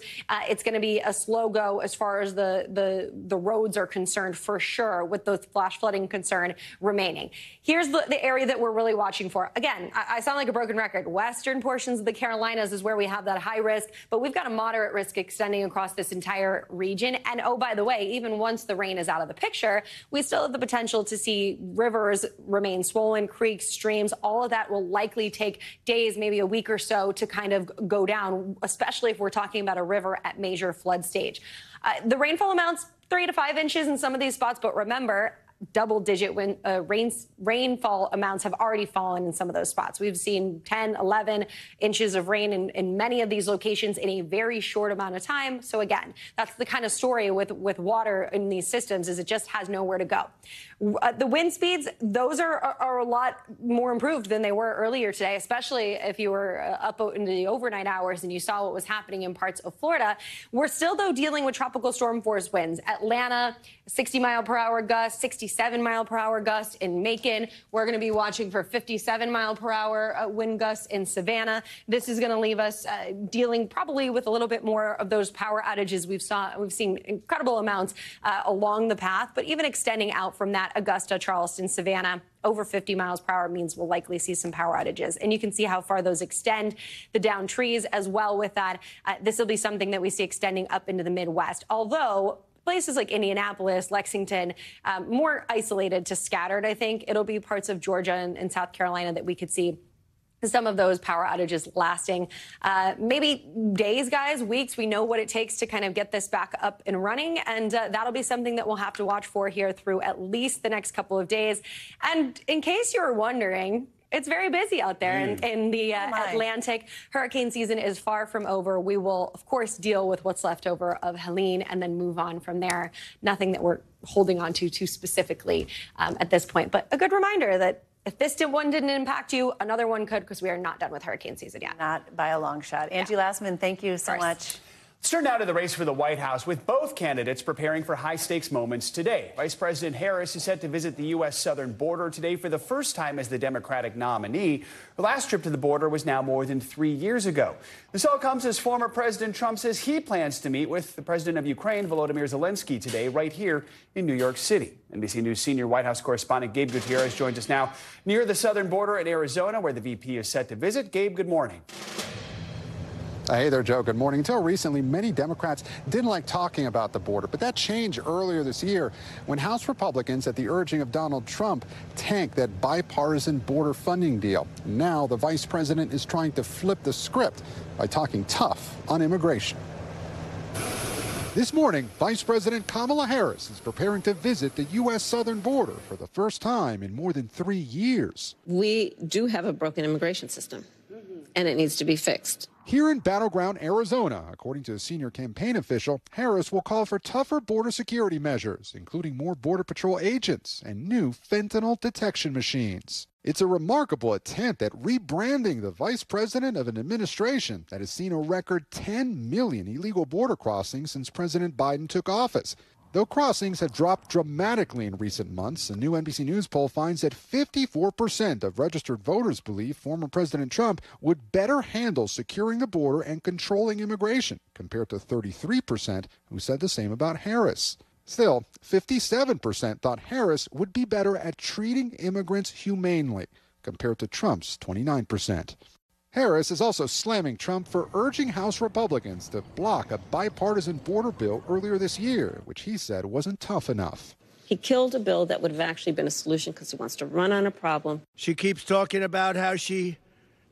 it's going to be a slow go as far as the roads are concerned, for sure, with the flash flooding concern remaining. Here's the area that we're really watching for. Again, I sound like a broken record. Western portions of the Carolinas is where we have that high risk, but we've got a moderate risk extending across this entire region. And oh, by the way, even once the rain is out of the picture, we still have the potential to see rivers remain swollen, creeks, streams. All of that will likely take days, maybe a week or so to kind of go down, especially if we're talking about a river at major flood stage. The rainfall amounts, 3 to 5 inches in some of these spots, but remember, double-digit rainfall amounts have already fallen in some of those spots. We've seen 10, 11 inches of rain in many of these locations in a very short amount of time. So again, that's the kind of story with water in these systems, is it just has nowhere to go. The wind speeds, those are a lot more improved than they were earlier today, especially if you were up into the overnight hours and you saw what was happening in parts of Florida. We're still, though, dealing with tropical storm force winds. Atlanta, 60-mile-per-hour gusts, 66 57-mile-per-hour gusts in Macon. We're going to be watching for 57-mile-per-hour wind gusts in Savannah. This is going to leave us dealing probably with a little bit more of those power outages we've seen incredible amounts along the path, but even extending out from that, Augusta, Charleston, Savannah, over 50 miles per hour means we'll likely see some power outages. And you can see how far those extend, the downed trees as well with that. This will be something that we see extending up into the Midwest, although places like Indianapolis, Lexington, more isolated to scattered, I think. It'll be parts of Georgia and South Carolina that we could see some of those power outages lasting maybe days, guys, weeks. We know what it takes to kind of get this back up and running, and that'll be something that we'll have to watch for here through at least the next couple of days. And in case you were wondering, it's very busy out there in the Atlantic. Hurricane season is far from over. We will, of course, deal with what's left over of Helene and then move on from there. Nothing that we're holding on to too specifically at this point, but a good reminder that if this one didn't impact you, another one could, because we are not done with hurricane season yet. Not by a long shot. Angie Lassman, thank you so much. Let's turn now to the race for the White House, with both candidates preparing for high-stakes moments today. Vice President Harris is set to visit the U.S. southern border today for the first time as the Democratic nominee. Her last trip to the border was now more than 3 years ago. This all comes as former President Trump says he plans to meet with the president of Ukraine, Volodymyr Zelensky, today right here in New York City. NBC News senior White House correspondent Gabe Gutierrez joins us now near the southern border in Arizona, where the VP is set to visit. Gabe, good morning. Hey there, Joe. Good morning. Until recently, many Democrats didn't like talking about the border, but that changed earlier this year when House Republicans, at the urging of Donald Trump, tanked that bipartisan border funding deal. Now the vice president is trying to flip the script by talking tough on immigration. This morning, Vice President Kamala Harris is preparing to visit the U.S. southern border for the first time in more than 3 years. We do have a broken immigration system, and it needs to be fixed. Here in battleground Arizona, according to a senior campaign official, Harris will call for tougher border security measures, including more Border Patrol agents and new fentanyl detection machines. It's a remarkable attempt at rebranding the vice president of an administration that has seen a record 10 million illegal border crossings since President Biden took office. Though crossings have dropped dramatically in recent months, a new NBC News poll finds that 54% of registered voters believe former President Trump would better handle securing the border and controlling immigration, compared to 33% who said the same about Harris. Still, 57% thought Harris would be better at treating immigrants humanely, compared to Trump's 29%. Harris is also slamming Trump for urging House Republicans to block a bipartisan border bill earlier this year, which he said wasn't tough enough. He killed a bill that would have actually been a solution because he wants to run on a problem. She keeps talking about how she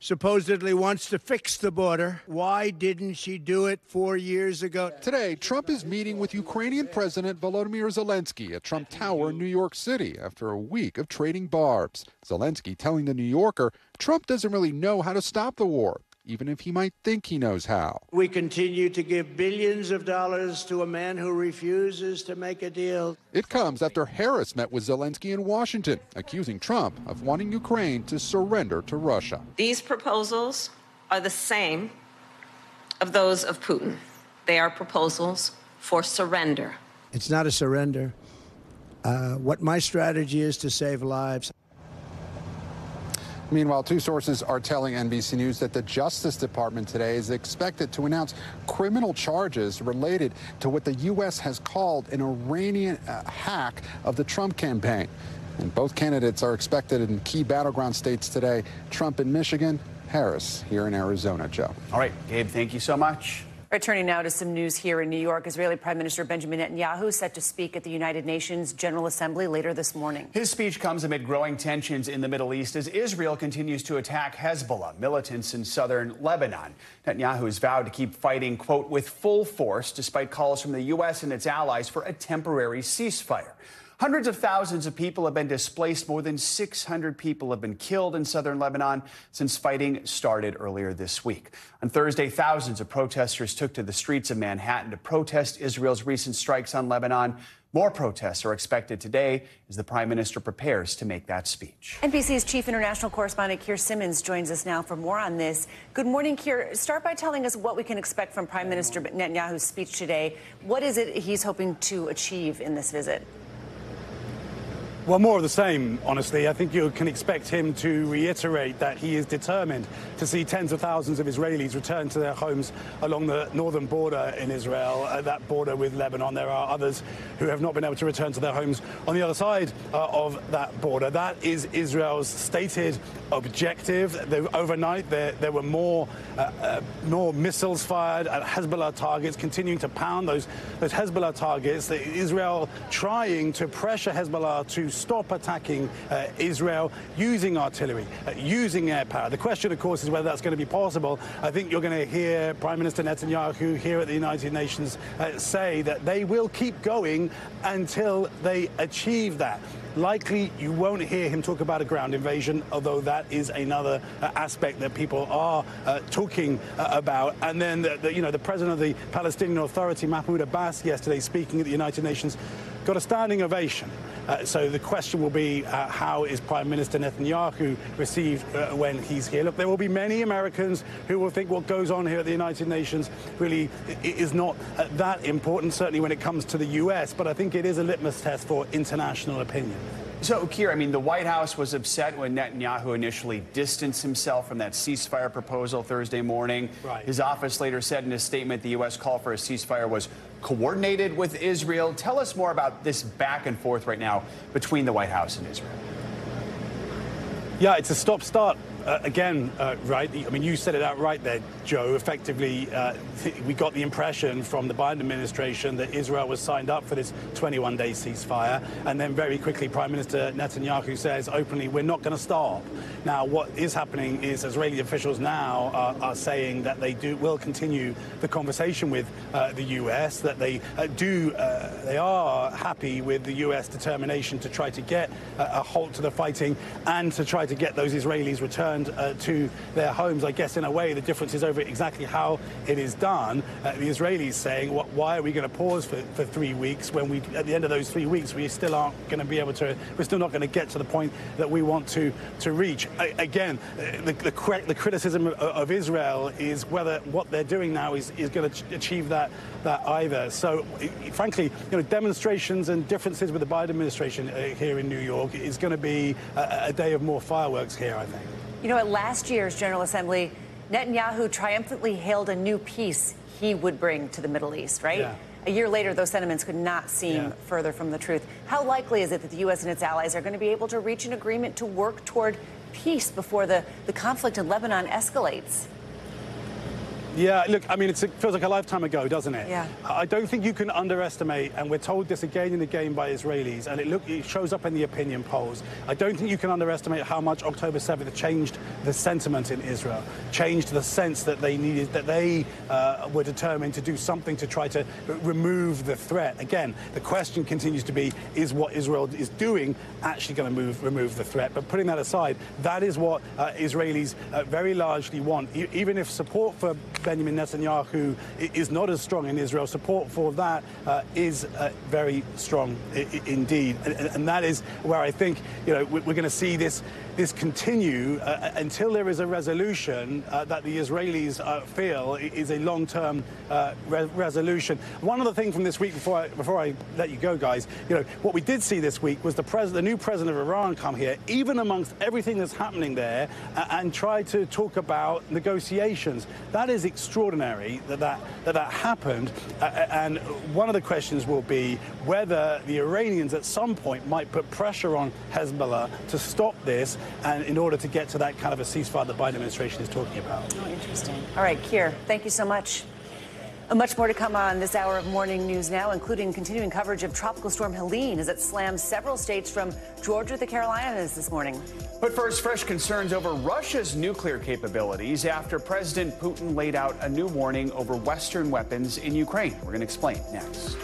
supposedly wants to fix the border. Why didn't she do it 4 years ago? Today, Trump is meeting with Ukrainian President Volodymyr Zelensky at Trump Tower in New York City after a week of trading barbs. Zelensky telling The New Yorker Trump doesn't really know how to stop the war, even if he might think he knows how. We continue to give billions of dollars to a man who refuses to make a deal. It comes after Harris met with Zelensky in Washington, accusing Trump of wanting Ukraine to surrender to Russia. These proposals are the same of those of Putin. They are proposals for surrender. It's not a surrender. What my strategy is to save lives. Meanwhile, two sources are telling NBC News that the Justice Department today is expected to announce criminal charges related to what the U.S. has called an Iranian hack of the Trump campaign. And both candidates are expected in key battleground states today, Trump in Michigan, Harris here in Arizona, Joe. All right, Gabe, thank you so much. Returning now to some news here in New York, Israeli Prime Minister Benjamin Netanyahu set to speak at the United Nations General Assembly later this morning. His speech comes amid growing tensions in the Middle East as Israel continues to attack Hezbollah, militants in southern Lebanon. Netanyahu has vowed to keep fighting, quote, with full force, despite calls from the U.S. and its allies for a temporary ceasefire. Hundreds of thousands of people have been displaced. More than 600 people have been killed in southern Lebanon since fighting started earlier this week. On Thursday, thousands of protesters took to the streets of Manhattan to protest Israel's recent strikes on Lebanon. More protests are expected today as the prime minister prepares to make that speech. NBC's chief international correspondent Keir Simmons joins us now for more on this. Good morning, Keir. Start by telling us what we can expect from Prime Minister Netanyahu's speech today. What is it he's hoping to achieve in this visit? Well, more of the same, honestly. I think you can expect him to reiterate that he is determined to see tens of thousands of Israelis return to their homes along the northern border in Israel, that border with Lebanon. There are others who have not been able to return to their homes on the other side of that border. That is Israel's stated objective. Overnight, there were more missiles fired at Hezbollah targets, continuing to pound those Hezbollah targets. Israel trying to pressure Hezbollah to stop attacking Israel using artillery, using air power. The question, of course, is whether that's going to be possible. I think you're going to hear Prime Minister Netanyahu here at the United Nations say that they will keep going until they achieve that. Likely, you won't hear him talk about a ground invasion, although that is another aspect that people are talking about. And then, the president of the Palestinian Authority, Mahmoud Abbas, yesterday speaking at the United Nations, got a standing ovation. So the question will be, how is Prime Minister Netanyahu received when he's here? Look, there will be many Americans who will think what goes on here at the United Nations really is not that important, certainly when it comes to the U.S., but I think it is a litmus test for international opinion. So, Keir, I mean, the White House was upset when Netanyahu initially distanced himself from that ceasefire proposal Thursday morning. Right. His office later said in a statement the U.S. call for a ceasefire was coordinated with Israel. Tell us more about this back and forth right now between the White House and Israel. Yeah, it's a stop-start. Again, right? I mean, you said it out right there, Joe. Effectively, we got the impression from the Biden administration that Israel was signed up for this 21-day ceasefire. And then very quickly, Prime Minister Netanyahu says openly, we're not going to stop. Now, what is happening is Israeli officials now are saying that they will continue the conversation with the U.S., that they are happy with the U.S. determination to try to get a halt to the fighting and to try to get those Israelis returned to their homes. I guess in a way the difference is over exactly how it is done. The Israelis saying, why are we going to pause for 3 weeks when at the end of those 3 weeks we still aren't going to be able to, we're still not going to get to the point that we want to reach. Again, the criticism of Israel is whether what they're doing now is going to achieve that either. So frankly, demonstrations and differences with the Biden administration here in New York is going to be a day of more fireworks here, I think. At last year's General Assembly, Netanyahu triumphantly hailed a new peace he would bring to the Middle East, right? Yeah. A year later, those sentiments could not seem further from the truth. How likely is it that the U.S. and its allies are going to be able to reach an agreement to work toward peace before the conflict in Lebanon escalates? Yeah, look, I mean, it feels like a lifetime ago, doesn't it? Yeah. I don't think you can underestimate, and we're told this again and again by Israelis, and it shows up in the opinion polls. I don't think you can underestimate how much October 7th changed the sentiment in Israel, changed the sense that they were determined to do something to try to remove the threat. Again, the question continues to be, is what Israel is doing actually going to remove the threat? But putting that aside, that is what Israelis very largely want. Even if support for Benjamin Netanyahu is not as strong in Israel, support for that is very strong indeed. And that is where I think we're going to see this continue until there is a resolution that the Israelis feel is a long-term resolution. One other thing from this week before I let you go, guys, what we did see this week was the new president of Iran come here, even amongst everything that's happening there, and try to talk about negotiations. That is extraordinary that happened. And one of the questions will be whether the Iranians at some point might put pressure on Hezbollah to stop this, and in order to get to that kind of a ceasefire the Biden administration is talking about. Oh, interesting. All right, Keir, thank you so much. Much more to come on this hour of Morning News Now, including continuing coverage of Tropical Storm Helene as it slams several states from Georgia to the Carolinas this morning. But first, fresh concerns over Russia's nuclear capabilities after President Putin laid out a new warning over Western weapons in Ukraine. We're going to explain next.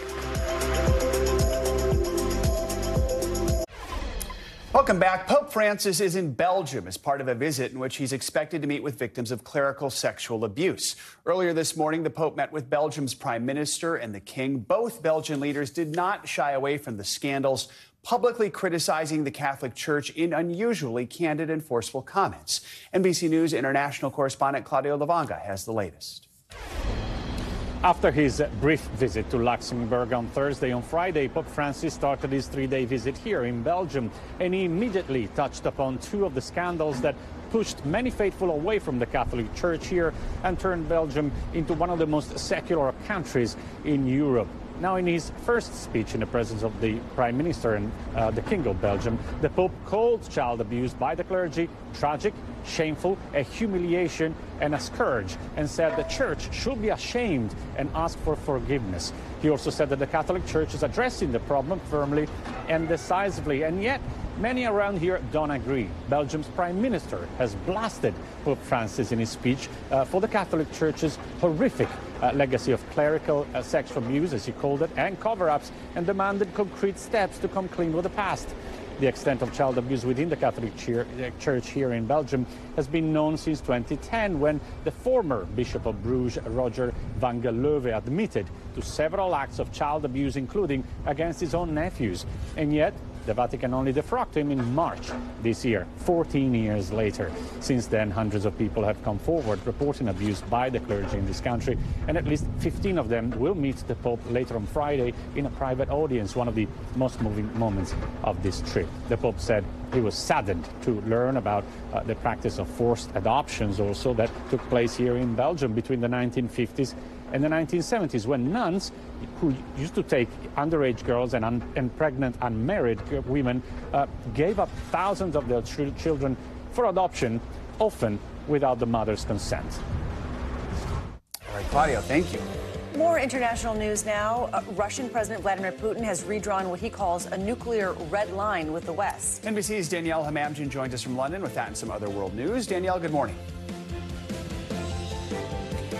Welcome back. Pope Francis is in Belgium as part of a visit in which he's expected to meet with victims of clerical sexual abuse. Earlier this morning, the Pope met with Belgium's Prime Minister and the King. Both Belgian leaders did not shy away from the scandals, publicly criticizing the Catholic Church in unusually candid and forceful comments. NBC News international correspondent Claudio Lavanga has the latest. After his brief visit to Luxembourg on Thursday, on Friday, Pope Francis started his 3-day visit here in Belgium, and he immediately touched upon two of the scandals that pushed many faithful away from the Catholic Church here and turned Belgium into one of the most secular countries in Europe. Now, in his first speech in the presence of the Prime Minister and the King of Belgium, the Pope called child abuse by the clergy tragic, shameful, a humiliation and a scourge, and said the Church should be ashamed and ask for forgiveness. He also said that the Catholic Church is addressing the problem firmly and decisively, and yet many around here don't agree. Belgium's Prime Minister has blasted Pope Francis in his speech for the Catholic Church's horrific legacy of clerical sexual abuse, as he called it, and cover-ups, and demanded concrete steps to come clean with the past. The extent of child abuse within the Catholic Church here in Belgium has been known since 2010, when the former Bishop of Bruges, Roger van Geleuven, admitted to several acts of child abuse, including against his own nephews. And yet, the Vatican only defrocked him in March this year, 14 years later. Since then, hundreds of people have come forward reporting abuse by the clergy in this country, and at least 15 of them will meet the Pope later on Friday in a private audience, one of the most moving moments of this trip. The Pope said he was saddened to learn about the practice of forced adoptions also that took place here in Belgium between the 1950s and the 1970s, when nuns who used to take underage girls and pregnant unmarried women gave up thousands of their children for adoption, often without the mother's consent. All right, Claudio, thank you. More international news now. Russian President Vladimir Putin has redrawn what he calls a nuclear red line with the West. NBC's Danielle Hamamdjian joins us from London with that and some other world news. Danielle, good morning.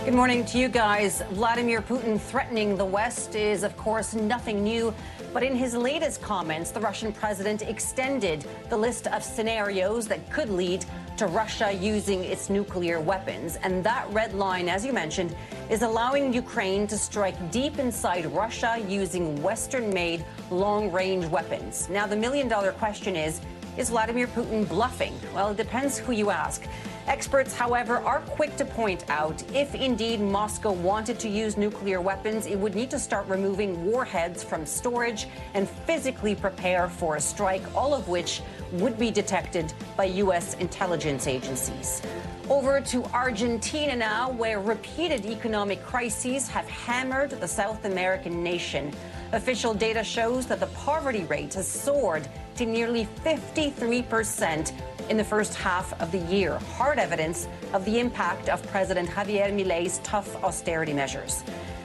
Good morning to you guys. Vladimir Putin threatening the West is, of course, nothing new. But in his latest comments, the Russian president extended the list of scenarios that could lead to Russia using its nuclear weapons. And that red line, as you mentioned, is allowing Ukraine to strike deep inside Russia using Western-made long-range weapons. Now, the million-dollar question is Vladimir Putin bluffing? Well, it depends who you ask. Experts, however, are quick to point out if indeed Moscow wanted to use nuclear weapons, it would need to start removing warheads from storage and physically prepare for a strike, all of which would be detected by U.S. intelligence agencies. Over to Argentina now, where repeated economic crises have hammered the South American nation. Official data shows that the poverty rate has soared to nearly 53% in the first half of the year. Hard evidence of the impact of President Javier Milei's tough austerity measures.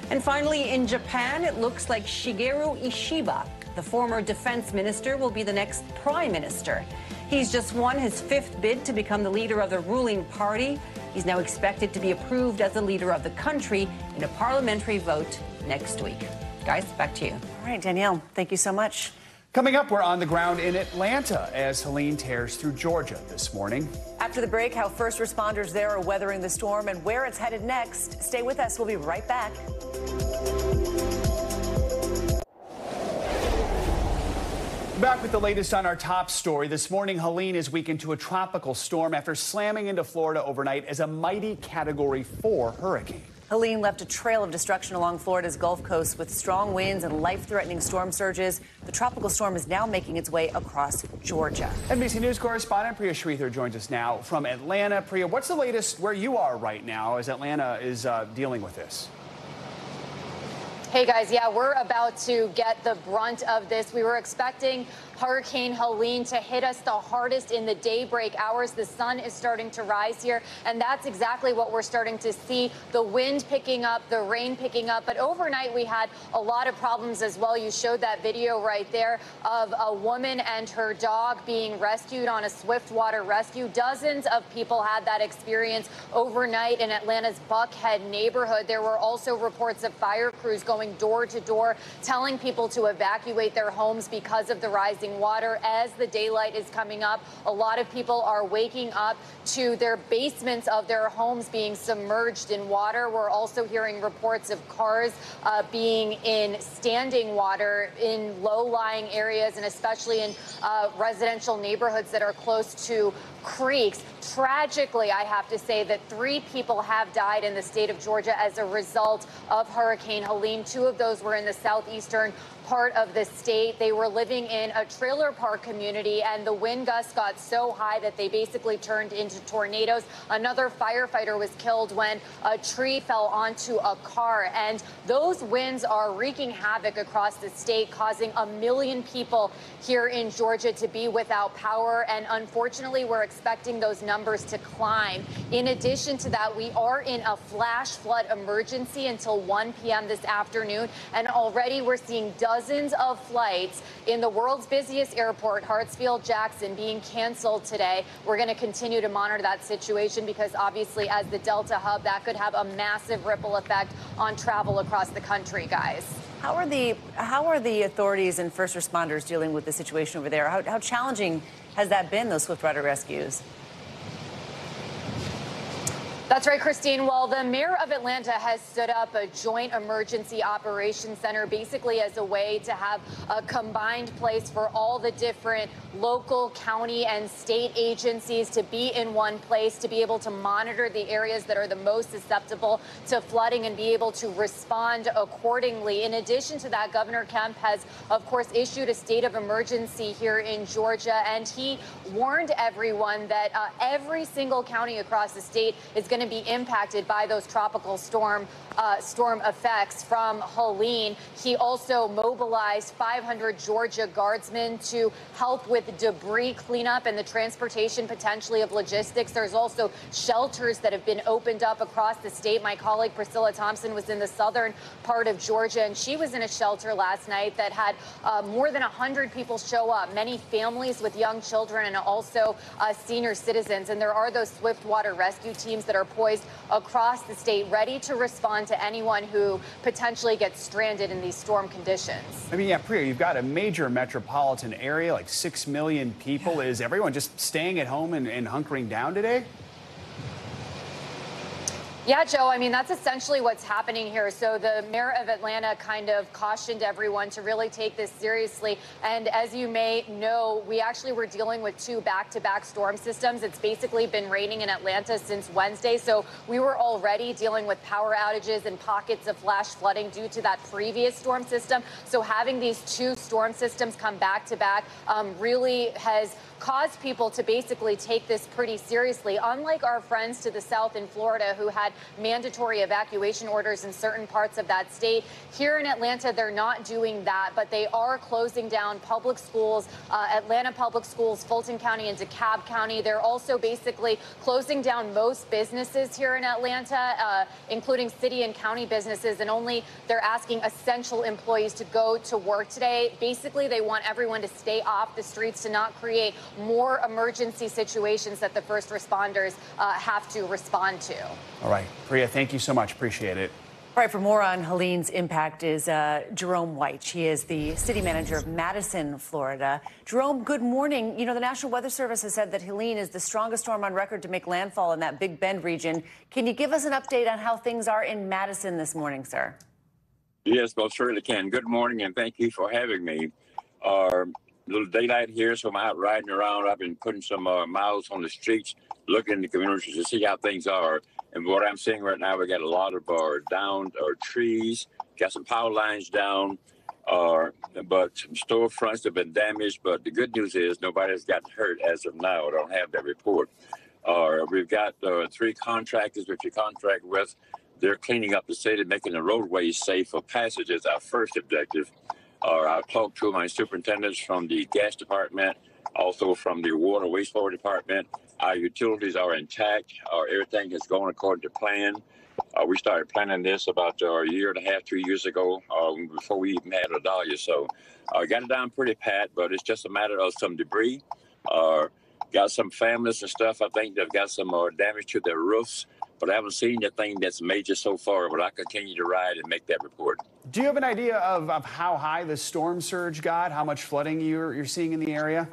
And finally, in Japan, it looks like Shigeru Ishiba, the former defense minister, will be the next prime minister. He's just won his 5th bid to become the leader of the ruling party. He's now expected to be approved as the leader of the country in a parliamentary vote next week. Guys, back to you. All right, Danielle, thank you so much. Coming up, we're on the ground in Atlanta as Helene tears through Georgia this morning. After the break, how first responders there are weathering the storm and where it's headed next. Stay with us. We'll be right back. Back with the latest on our top story. This morning, Helene is weakened to a tropical storm after slamming into Florida overnight as a mighty Category 4 hurricane. Helene left a trail of destruction along Florida's Gulf Coast with strong winds and life-threatening storm surges. The tropical storm is now making its way across Georgia. NBC News correspondent Priya Sridhar joins us now from Atlanta. Priya, what's the latest where you are right now as Atlanta is dealing with this? Hey guys, yeah, we're about to get the brunt of this. We were expecting Hurricane Helene to hit us the hardest in the daybreak hours. The sun is starting to rise here, and that's exactly what we're starting to see. The wind picking up, the rain picking up, but overnight we had a lot of problems as well. You showed that video right there of a woman and her dog being rescued on a swiftwater rescue. Dozens of people had that experience overnight in Atlanta's Buckhead neighborhood. There were also reports of fire crews going door to door, telling people to evacuate their homes because of the rising water. As the daylight is coming up, a lot of people are waking up to their basements of their homes being submerged in water. We're also hearing reports of cars being in standing water in low-lying areas and especially in residential neighborhoods that are close to creeks. Tragically, I have to say that 3 people have died in the state of Georgia as a result of Hurricane Helene. 2 of those were in the southeastern part of the state. They were living in a trailer park community, and the wind gusts got so high that they basically turned into tornadoes. Another firefighter was killed when a tree fell onto a car, and those winds are wreaking havoc across the state, causing 1 million people here in Georgia to be without power, and unfortunately, we're expecting those numbers to climb. In addition to that, we are in a flash flood emergency until 1 p.m. this afternoon, and already we're seeing dozens of flights in the world's busiest airport, Hartsfield-Jackson, being canceled today. We're going to continue to monitor that situation because obviously as the Delta hub, that could have a massive ripple effect on travel across the country, guys. How are the authorities and first responders dealing with the situation over there? How challenging has that been, those swift rider rescues? That's right, Christine. Well, the mayor of Atlanta has stood up a joint emergency operations center basically as a way to have a combined place for all the different local, county, and state agencies to be in one place, to be able to monitor the areas that are the most susceptible to flooding and be able to respond accordingly. In addition to that, Governor Kemp has, of course, issued a state of emergency here in Georgia, and he warned everyone that every single county across the state is going to be impacted by those tropical storm effects from Helene. He also mobilized 500 Georgia guardsmen to help with debris cleanup and the transportation potentially of logistics. There's also shelters that have been opened up across the state. My colleague Priscilla Thompson was in the southern part of Georgia, and she was in a shelter last night that had more than 100 people show up, many families with young children and also senior citizens. And there are those swiftwater rescue teams that are poised across the state, ready to respond to anyone who potentially gets stranded in these storm conditions. I mean, yeah, Priya, you've got a major metropolitan area, like 6 million people. Yeah. Is everyone just staying at home and hunkering down today? Yeah, Joe, I mean, that's essentially what's happening here. So the mayor of Atlanta kind of cautioned everyone to really take this seriously. And as you may know, we actually were dealing with 2 back-to-back storm systems. It's basically been raining in Atlanta since Wednesday. So we were already dealing with power outages and pockets of flash flooding due to that previous storm system. So having these 2 storm systems come back-to-back really has caused people to basically take this pretty seriously. Unlike our friends to the south in Florida who had mandatory evacuation orders in certain parts of that state, here in Atlanta, they're not doing that, but they are closing down public schools, Atlanta public schools, Fulton County and DeKalb County. They're also basically closing down most businesses here in Atlanta, including city and county businesses, and only they're asking essential employees to go to work today. Basically, they want everyone to stay off the streets to not create more emergency situations that the first responders have to respond to. All right. Priya, thank you so much. Appreciate it. All right, for more on Helene's impact is Jerome White. He is the city manager of Madison, Florida. Jerome, good morning. You know, the National Weather Service has said that Helene is the strongest storm on record to make landfall in that Big Bend region. Can you give us an update on how things are in Madison this morning, sir? Yes, most certainly can. Good morning, and thank you for having me. Little daylight here, so I'm out riding around. I've been putting some miles on the streets, looking in the communities to see how things are. And what I'm seeing right now, we got a lot of downed trees, got some power lines down, but some storefronts have been damaged. But the good news is nobody's gotten hurt as of now. I don't have that report. We've got 3 contractors which we contract with. They're cleaning up the city, making the roadways safe for passage is our first objective. I've talked to my superintendents from the gas department, also from the water wastewater department. Our utilities are intact. Everything is going according to plan. We started planning this about a year and a half, 2 years ago, before we even had a dollar. So got it down pretty pat, but it's just a matter of some debris. Got some families and stuff. I think they've got some damage to their roofs, but I haven't seen anything that's major so far, but I continue to ride and make that report. Do you have an idea of how high the storm surge got, how much flooding you're seeing in the area?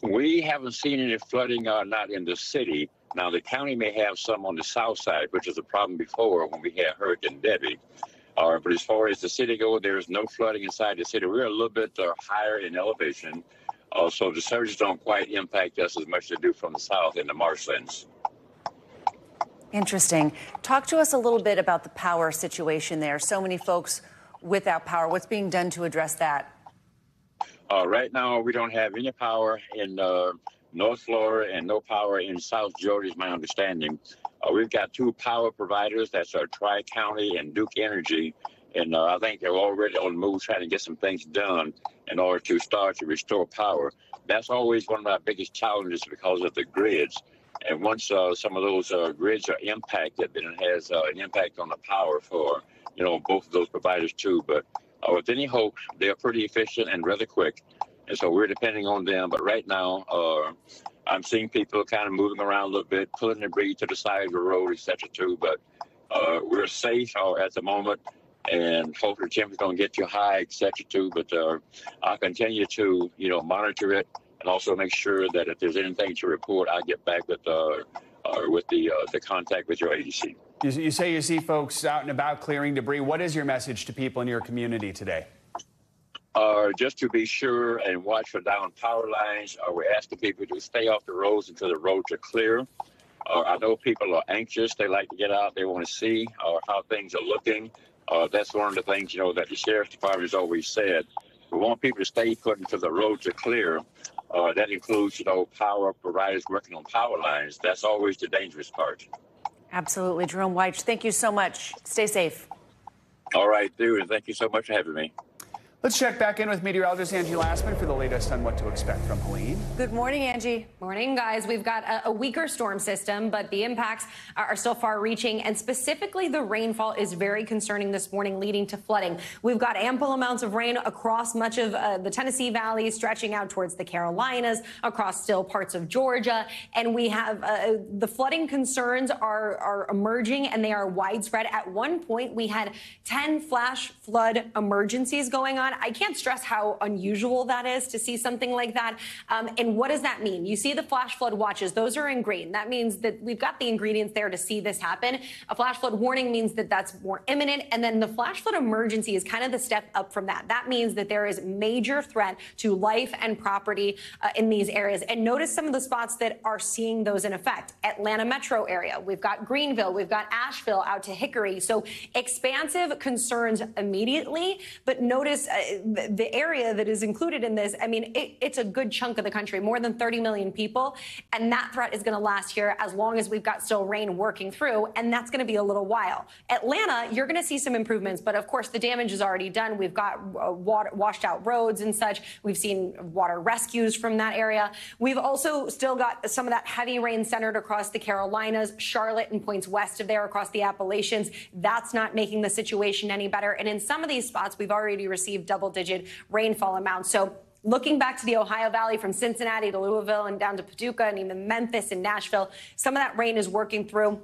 We haven't seen any flooding, not in the city. Now, the county may have some on the south side, which is a problem before when we had Hurricane Debbie. But as far as the city goes, there is no flooding inside the city. We're a little bit higher in elevation. So the surges don't quite impact us as much as they do from the south in the marshlands. Interesting. Talk to us a little bit about the power situation there. So many folks without power. What's being done to address that? Right now, we don't have any power in North Florida and no power in South Georgia, is my understanding. We've got two power providers. That's our Tri-County and Duke Energy. And I think they're already on the move trying to get some things done in order to start to restore power. That's always one of our biggest challenges because of the grids. And once some of those grids are impacted, then it has an impact on the power for, both of those providers too. But with any hope, they're pretty efficient and rather quick. And so we're depending on them. But right now, I'm seeing people kind of moving around a little bit, pulling debris to the side of the road, et cetera, too. But we're safe at the moment. And hopefully the temperature's going to get too high, et cetera, too. But I'll continue to, monitor it and also make sure that if there's anything to report, I'll get back with the contact with your agency. You say you see folks out and about clearing debris. What is your message to people in your community today? Just to be sure and watch for down power lines. We're asking people to stay off the roads until the roads are clear. I know people are anxious. They like to get out. They want to see how things are looking. That's one of the things, that the Sheriff's Department has always said. We want people to stay put until the roads are clear. That includes, power providers working on power lines. That's always the dangerous part. Absolutely. Jerome Weich, thank you so much. Stay safe. All right, dude. Thank you so much for having me. Let's check back in with meteorologist Angie Lassman for the latest on what to expect from Helene. Good morning, Angie. Morning, guys. We've got a weaker storm system, but the impacts are still far-reaching, and specifically the rainfall is very concerning this morning, leading to flooding. We've got ample amounts of rain across much of the Tennessee Valley, stretching out towards the Carolinas, across still parts of Georgia, and we have the flooding concerns are emerging, and they are widespread. At one point, we had 10 flash flood emergencies going on. I can't stress how unusual that is to see something like that. And what does that mean? You see the flash flood watches. Those are in green. That means that we've got the ingredients there to see this happen. A flash flood warning means that that's more imminent. And then the flash flood emergency is kind of the step up from that. That means that there is major threat to life and property in these areas. And notice some of the spots that are seeing those in effect. Atlanta metro area. We've got Greenville. We've got Asheville out to Hickory. So expansive concerns immediately. But notice the area that is included in this, I mean, it's a good chunk of the country, more than 30 million people. And that threat is going to last here as long as we've got still rain working through. And that's going to be a little while. Atlanta, you're going to see some improvements. But of course, the damage is already done. We've got washed out roads and such. We've seen water rescues from that area. We've also still got some of that heavy rain centered across the Carolinas, Charlotte and points west of there across the Appalachians. That's not making the situation any better. And in some of these spots, we've already received double-digit rainfall amounts. So looking back to the Ohio Valley from Cincinnati to Louisville and down to Paducah and even Memphis and Nashville, some of that rain is working through.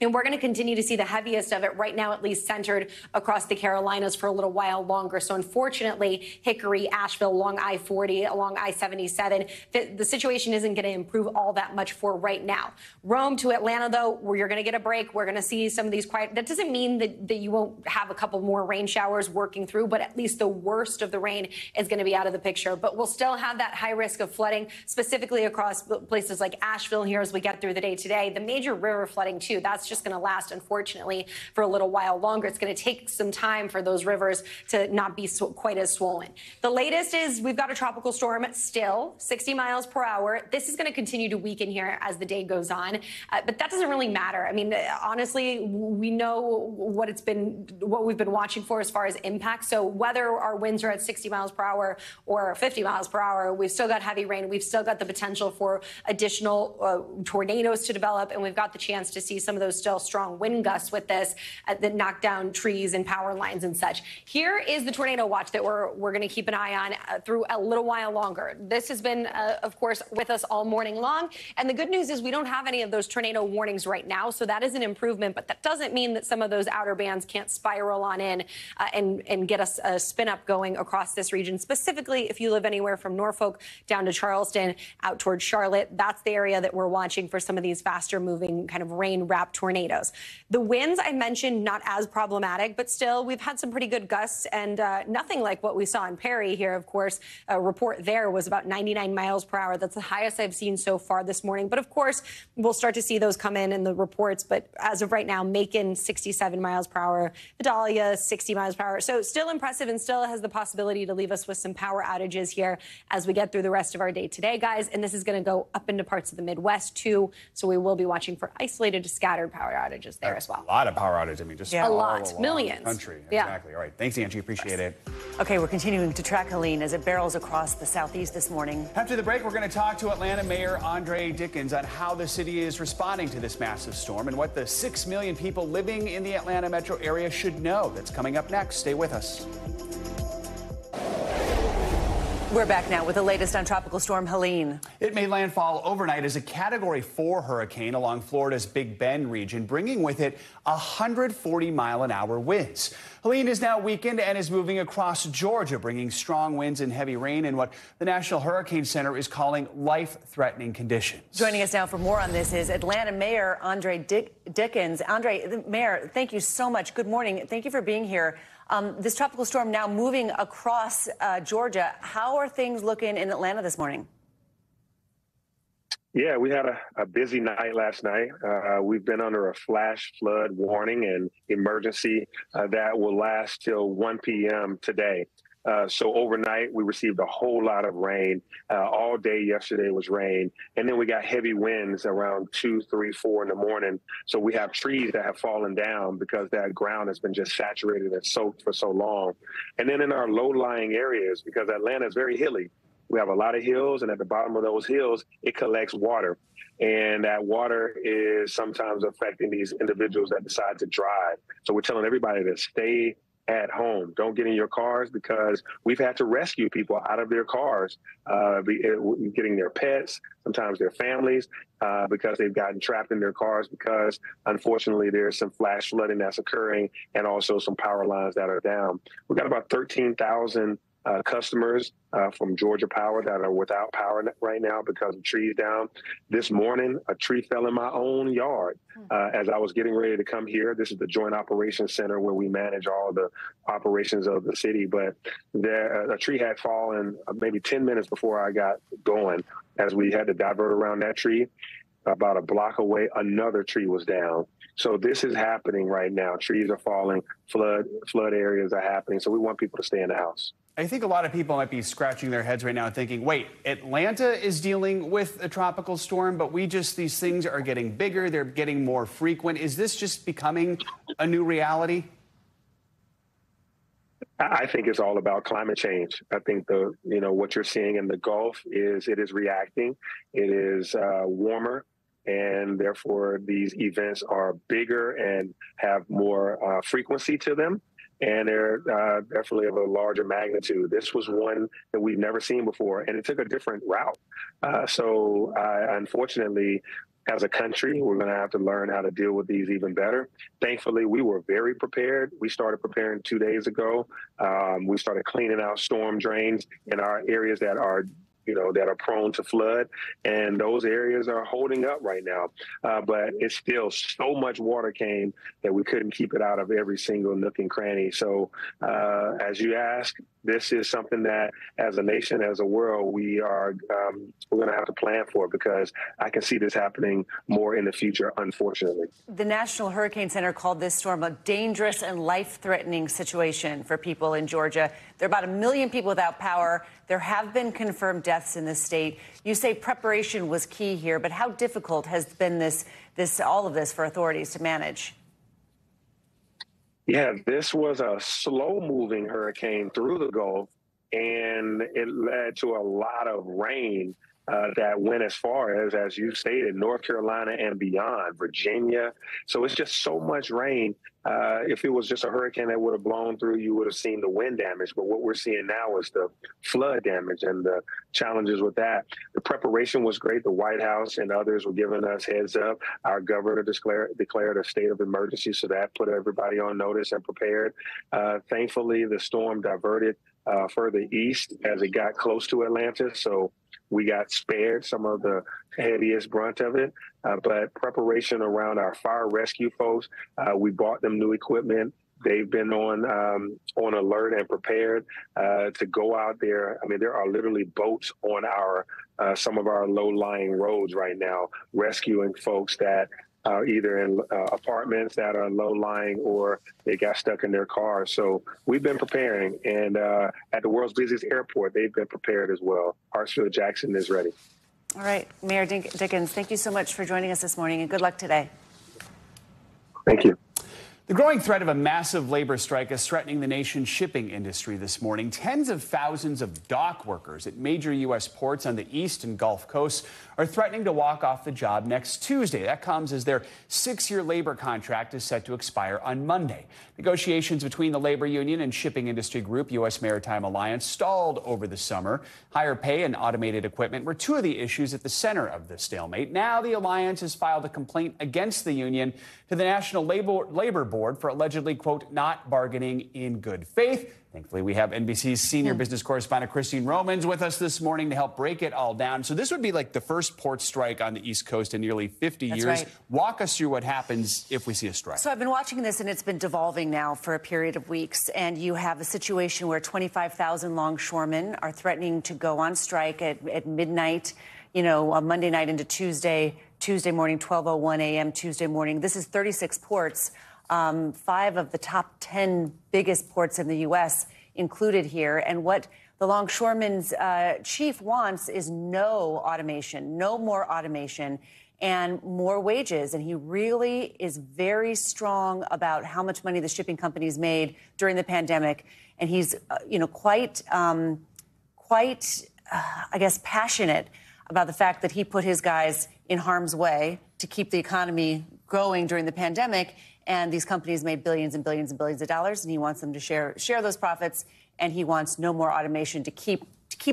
And we're going to continue to see the heaviest of it right now, at least centered across the Carolinas for a little while longer. So unfortunately, Hickory, Asheville, along I-40, along I-77, the situation isn't going to improve all that much for right now. Rome to Atlanta, though, where you're going to get a break. We're going to see some of these quiet. That doesn't mean that you won't have a couple more rain showers working through, but at least the worst of the rain is going to be out of the picture. But we'll still have that high risk of flooding, specifically across places like Asheville here as we get through the day today. The major river flooding, too, that's just going to last, unfortunately, for a little while longer. It's going to take some time for those rivers to not be quite as swollen. The latest is we've got a tropical storm still, 60 miles per hour. This is going to continue to weaken here as the day goes on, but that doesn't really matter. I mean, honestly, we know what we've been watching for as far as impact. So whether our winds are at 60 miles per hour or 50 miles per hour, we've still got heavy rain. We've still got the potential for additional tornadoes to develop, and we've got the chance to see some of those still strong wind gusts with this that knock down trees and power lines and such. Here is the tornado watch that we're going to keep an eye on through a little while longer. This has been, of course, with us all morning long. And the good news is we don't have any of those tornado warnings right now. So that is an improvement. But that doesn't mean that some of those outer bands can't spiral on in and get us a spin up going across this region. Specifically, if you live anywhere from Norfolk down to Charleston, out towards Charlotte, that's the area that we're watching for some of these faster moving kind of rain wrapped tornadoes. tornadoes. The winds I mentioned, not as problematic, but still we've had some pretty good gusts and nothing like what we saw in Perry here. Of course, a report there was about 99 miles per hour. That's the highest I've seen so far this morning. But of course, we'll start to see those come in the reports. But as of right now, Macon 67 miles per hour, Vidalia 60 miles per hour. So still impressive and still has the possibility to leave us with some power outages here as we get through the rest of our day today, guys. And this is going to go up into parts of the Midwest too. So we will be watching for isolated to scattered power outages there as well. A lot of power outages. I mean, just a all lot, along millions. the country. Yeah. Exactly. All right. Thanks, Angie. Appreciate it. Okay, we're continuing to track Helene as it barrels across the southeast this morning. After the break, we're going to talk to Atlanta Mayor Andre Dickens on how the city is responding to this massive storm and what the 6 million people living in the Atlanta metro area should know. That's coming up next. Stay with us. We're back now with the latest on Tropical Storm Helene. It made landfall overnight as a Category 4 hurricane along Florida's Big Bend region, bringing with it 140-mile-an-hour winds. Helene is now weakened and is moving across Georgia, bringing strong winds and heavy rain in what the National Hurricane Center is calling life-threatening conditions. Joining us now for more on this is Atlanta Mayor Andre Dickens. Andre, the Mayor, thank you so much. Good morning. Thank you for being here. This tropical storm now moving across Georgia. How are things looking in Atlanta this morning? Yeah, we had a busy night last night. We've been under a flash flood warning and emergency that will last till 1 p.m. today. So overnight, we received a whole lot of rain. All day yesterday was rain. And then we got heavy winds around 2, 3, 4 in the morning. So we have trees that have fallen down because that ground has been just saturated and soaked for so long. And then in our low-lying areas, because Atlanta is very hilly, we have a lot of hills, and at the bottom of those hills, it collects water. And that water is sometimes affecting these individuals that decide to drive. So we're telling everybody to stay at home. Don't get in your cars, because we've had to rescue people out of their cars, getting their pets, sometimes their families, because they've gotten trapped in their cars because, unfortunately, there's some flash flooding that's occurring and also some power lines that are down. We've got about 13,000 customers from Georgia Power that are without power right now because of trees down. This morning, a tree fell in my own yard as I was getting ready to come here. This is the Joint Operations Center where we manage all the operations of the city. But a tree had fallen maybe 10 minutes before I got going. As we had to divert around that tree, about a block away, another tree was down. So this is happening right now. Trees are falling, flood areas are happening. So we want people to stay in the house. I think a lot of people might be scratching their heads right now thinking, wait, Atlanta is dealing with a tropical storm, but these things are getting bigger, they're getting more frequent. Is this just becoming a new reality? I think it's all about climate change. I think what you're seeing in the Gulf is it is reacting. It is warmer, and therefore these events are bigger and have more frequency to them. And they're definitely of a larger magnitude. This was one that we've never seen before, and it took a different route. So unfortunately, as a country, we're going to have to learn how to deal with these even better. Thankfully, we were very prepared. We started preparing 2 days ago. We started cleaning out storm drains in our areas that are prone to flood, and those areas are holding up right now. But it's still so much water came that we couldn't keep it out of every single nook and cranny. So as you ask, this is something that as a nation, as a world, we're going to have to plan for, because I can see this happening more in the future, unfortunately. The National Hurricane Center called this storm a dangerous and life-threatening situation for people in Georgia. There are about 1 million people without power. There have been confirmed deaths in this state. You say preparation was key here, but how difficult has been all of this for authorities to manage? Yeah, this was a slow-moving hurricane through the Gulf, and it led to a lot of rain that went as far as you stated, North Carolina and beyond, Virginia. So it's just so much rain. If it was just a hurricane that would have blown through, you would have seen the wind damage. But what we're seeing now is the flood damage and the challenges with that. The preparation was great. The White House and others were giving us heads up. Our governor declared a state of emergency, so that put everybody on notice and prepared. Thankfully, the storm diverted further east as it got close to Atlanta. So we got spared some of the heaviest brunt of it. But preparation around our fire rescue folks, we bought them new equipment. They've been on alert and prepared to go out there. I mean, there are literally boats on our some of our low-lying roads right now, rescuing folks that are either in apartments that are low-lying or they got stuck in their cars. So we've been preparing, and at the world's busiest airport, they've been prepared as well. Hartsfield-Jackson is ready. All right, Mayor Dickens, thank you so much for joining us this morning, and good luck today. Thank you. The growing threat of a massive labor strike is threatening the nation's shipping industry this morning. Tens of thousands of dock workers at major U.S. ports on the East and Gulf Coasts are threatening to walk off the job next Tuesday. That comes as their 6-year labor contract is set to expire on Monday. Negotiations between the labor union and shipping industry group U.S. Maritime Alliance stalled over the summer. Higher pay and automated equipment were two of the issues at the center of the stalemate. Now the alliance has filed a complaint against the union to the National Labor Board for allegedly, quote, not bargaining in good faith. Thankfully, we have NBC's senior business correspondent Christine Romans with us this morning to help break it all down. So this would be like the first port strike on the East Coast in nearly 50 years. Right. Walk us through what happens if we see a strike. So I've been watching this, and it's been devolving now for a period of weeks. And you have a situation where 25,000 longshoremen are threatening to go on strike at midnight, you know, on Monday night into Tuesday morning, 12:01 a.m. Tuesday morning. This is 36 ports. 5 of the top 10 biggest ports in the U.S. included here. And what the longshoremen's chief wants is no automation, no more automation, and more wages. And he really is very strong about how much money the shipping companies made during the pandemic. And he's, quite, I guess, passionate about the fact that he put his guys in harm's way to keep the economy growing during the pandemic. And these companies made billions and billions and billions of dollars, and he wants them to share those profits. And he wants no more automation to keep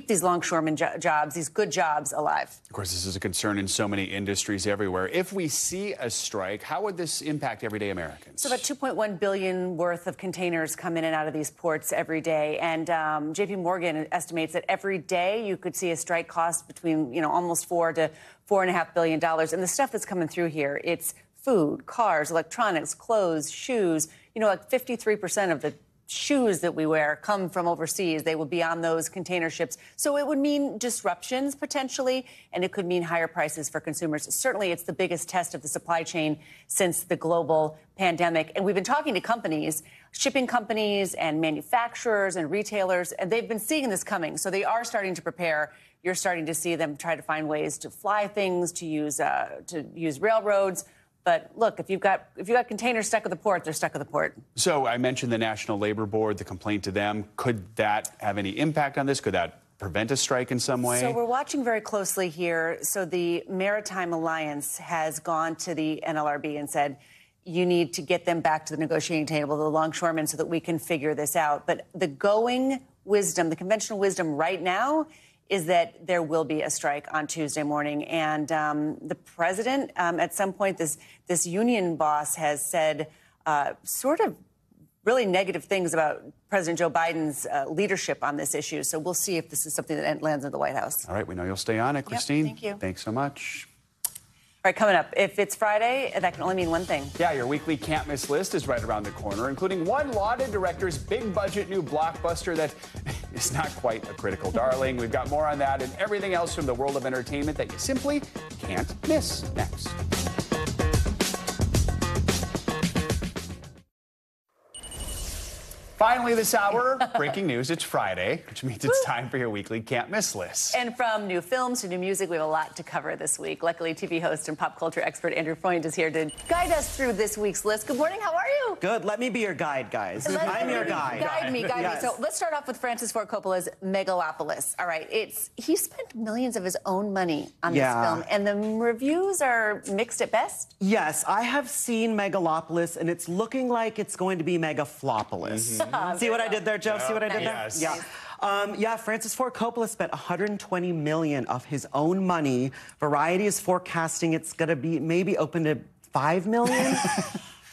these longshoremen jobs, these good jobs, alive. Of course, this is a concern in so many industries everywhere. If we see a strike, how would this impact everyday Americans? So about $2.1 billion worth of containers come in and out of these ports every day. And J.P. Morgan estimates that every day you could see a strike cost between, almost $4 to $4.5 billion. And the stuff that's coming through here, it's food, cars, electronics, clothes, shoes. Like 53% of the shoes that we wear come from overseas. They will be on those container ships. So it would mean disruptions potentially, and it could mean higher prices for consumers. Certainly, it's the biggest test of the supply chain since the global pandemic. And we've been talking to companies, shipping companies and manufacturers and retailers, and they've been seeing this coming. So they are starting to prepare. You're starting to see them try to find ways to fly things, to use railroads. But look, if you've got containers stuck at the port, they're stuck at the port. So I mentioned the National Labor Board, the complaint to them. Could that have any impact on this? Could that prevent a strike in some way? So we're watching very closely here. So the Maritime Alliance has gone to the NLRB and said, you need to get them back to the negotiating table, the longshoremen, so that we can figure this out. But the going wisdom, the conventional wisdom right now is that there will be a strike on Tuesday morning. And the president, at some point, this union boss has said sort of really negative things about President Joe Biden's leadership on this issue. So we'll see if this is something that lands in the White House. All right, we know you'll stay on it, Christine. Yep, thank you. Thanks so much. All right, coming up, if it's Friday, that can only mean one thing. Yeah, your weekly can't miss list is right around the corner, including one lauded director's big budget new blockbuster that is not quite a critical darling. We've got more on that and everything else from the world of entertainment that you simply can't miss next. Finally this hour, breaking news, it's Friday, which means it's time for your weekly can't miss list. And from new films to new music, we have a lot to cover this week. Luckily, TV host and pop culture expert Andrew Freund is here to guide us through this week's list. Good morning, how are you? Good, let me be your guide, guys. I'm your guide. Guide me. Yes. So let's start off with Francis Ford Coppola's Megalopolis. All right, he spent millions of his own money on this film, and the reviews are mixed at best. Yes, I have seen Megalopolis, and it's looking like it's going to be Megaflopolis. See what I did there, Joe? See what I did there? Yeah. Francis Ford Coppola spent $120 million of his own money. Variety is forecasting it's going to be maybe open to $5 million.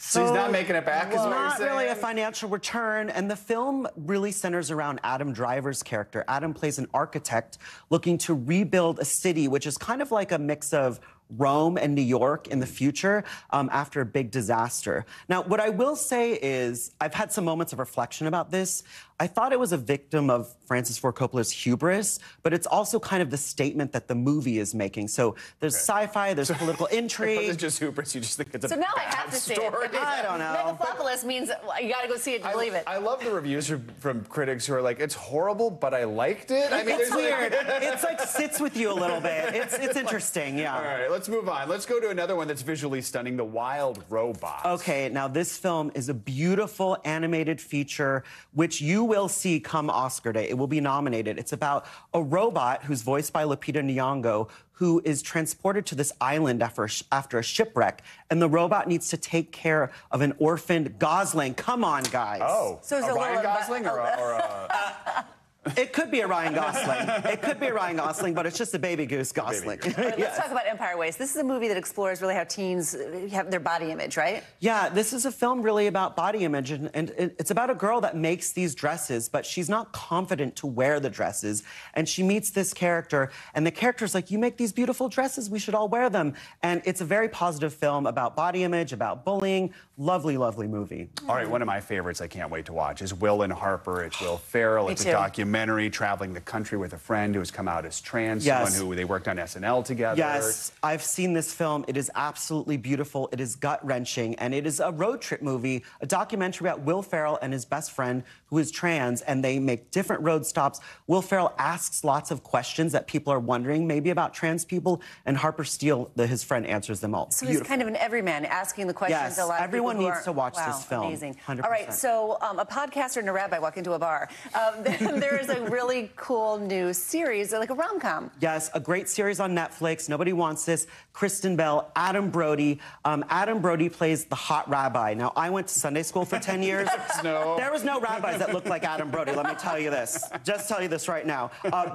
So he's not making it back, is what you're Not saying? really a financial return, and the film really centers around Adam Driver's character. Adam plays an architect looking to rebuild a city, which is kind of like a mix of Rome and New York in the future after a big disaster. Now, what I will say is I've had some moments of reflection about this. I thought it was a victim of Francis Ford Coppola's hubris, but it's also kind of the statement that the movie is making. So there's sci-fi, there's political intrigue. It's just hubris. You just think it's a So now I bad have to see story. it. I don't know. Megalopolis means you got to go see it to believe it. I love the reviews from critics who are like, it's horrible, but I liked it. I mean, It's there's weird. It's like sits with you a little bit. It's interesting, yeah. All right, let's move on. Let's go to another one that's visually stunning, The Wild Robot. Okay, now this film is a beautiful animated feature, which you will see come Oscar Day. It will be nominated. It's about a robot who's voiced by Lupita Nyong'o, who is transported to this island after a shipwreck, and the robot needs to take care of an orphaned gosling. Come on, guys. Oh, So it's a a Ryan little- Gosling or a... It could be a Ryan Gosling. It could be a Ryan Gosling, but it's just a baby goose Gosling. All right, let's talk about Empire Waste. This is a movie that explores really how teens have their body image, right? Yeah, this is a film really about body image, and it's about a girl that makes these dresses, but she's not confident to wear the dresses. And she meets this character, and the character's like, you make these beautiful dresses, we should all wear them. And it's a very positive film about body image, about bullying. Lovely, lovely movie. All right, one of my favorites I can't wait to watch is Will and Harper. It's Will Ferrell. It's a documentary traveling the country with a friend who has come out as trans, Yes. someone who they worked on SNL together. Yes, I've seen this film. It is absolutely beautiful. It is gut-wrenching, and it is a road trip movie, a documentary about Will Ferrell and his best friend who is trans, and they make different road stops. Will Ferrell asks lots of questions that people are wondering maybe about trans people, and Harper Steele, his friend, answers them all. So he's kind of an everyman asking the questions. Yes, a lot of everyone people who needs to watch wow, this film. Amazing. 100%. All right, so a podcaster and a rabbi walk into a bar. There is a really cool new series, like a rom-com. Yes, a great series on Netflix. Nobody wants this. Kristen Bell, Adam Brody. Adam Brody plays the hot rabbi. Now, I went to Sunday school for 10 years. There was no rabbis that looked like Adam Brody, let me tell you this. Just tell you this right now.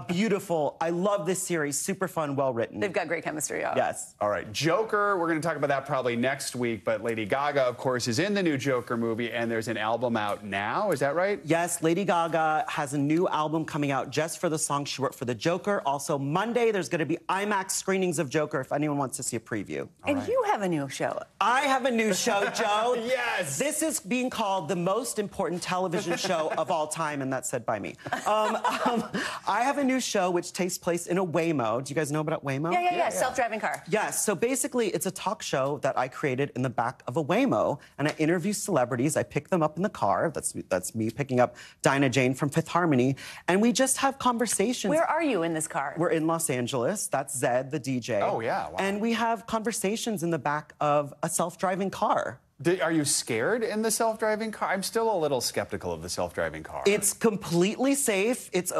Beautiful. I love this series. Super fun, well written. They've got great chemistry, yeah. Yes. All right, Joker, we're going to talk about that probably next week, but Lady Gaga, of course, is in the new Joker movie, and there's an album out now. Is that right? Yes, Lady Gaga has a new album coming out just for the song she wrote for the Joker. Also, Monday, there's going to be IMAX screenings of Joker if anyone wants to see a preview. And you have a new show. I have a new show, Joe. Yes. This is being called the most important television show of all time, and that's said by me. I have a new show which takes place in a Waymo. Do you guys know about Waymo? Yeah. Self-driving car. Yes, so basically it's a talk show that I created in the back of a Waymo, and I interview celebrities. I pick them up in the car. That's me picking up Dinah Jane from Fifth Harmony, and we just have conversations. Where are you in this car? We're in Los Angeles. That's Zed, the DJ. Oh, yeah. Wow. And we have conversations in the back of a self-driving car. Are you scared in the self-driving car? I'm still a little skeptical of the self-driving car. It's completely safe. It's,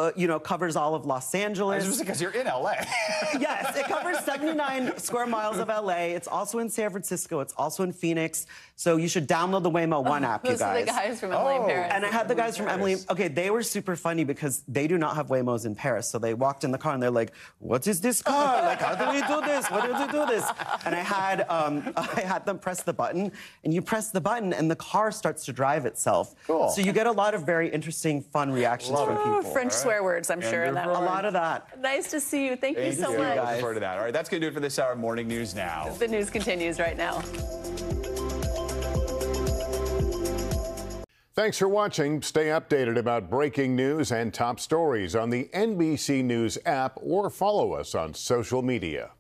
covers all of Los Angeles. Just because you're in L.A. Yes, it covers 79 square miles of L.A. It's also in San Francisco. It's also in Phoenix. So you should download the Waymo One app, you guys. Those are the guys from Emily in Paris. And I had the guys from Emily. Okay, they were super funny because they do not have Waymos in Paris. So they walked in the car and they're like, "What is this car? Like, how do we do this? What do we do this?" And I had them press the button, and you press the button, and the car starts to drive itself. Cool. So you get a lot of very interesting, fun reactions from people. French swear words, I'm sure. In that a lot of that. Nice to see you. Thank you so much. Looking forward to that. All right, that's going to do it for this hour of Morning News Now. The news continues right now. Thanks for watching. Stay updated about breaking news and top stories on the NBC News app or follow us on social media.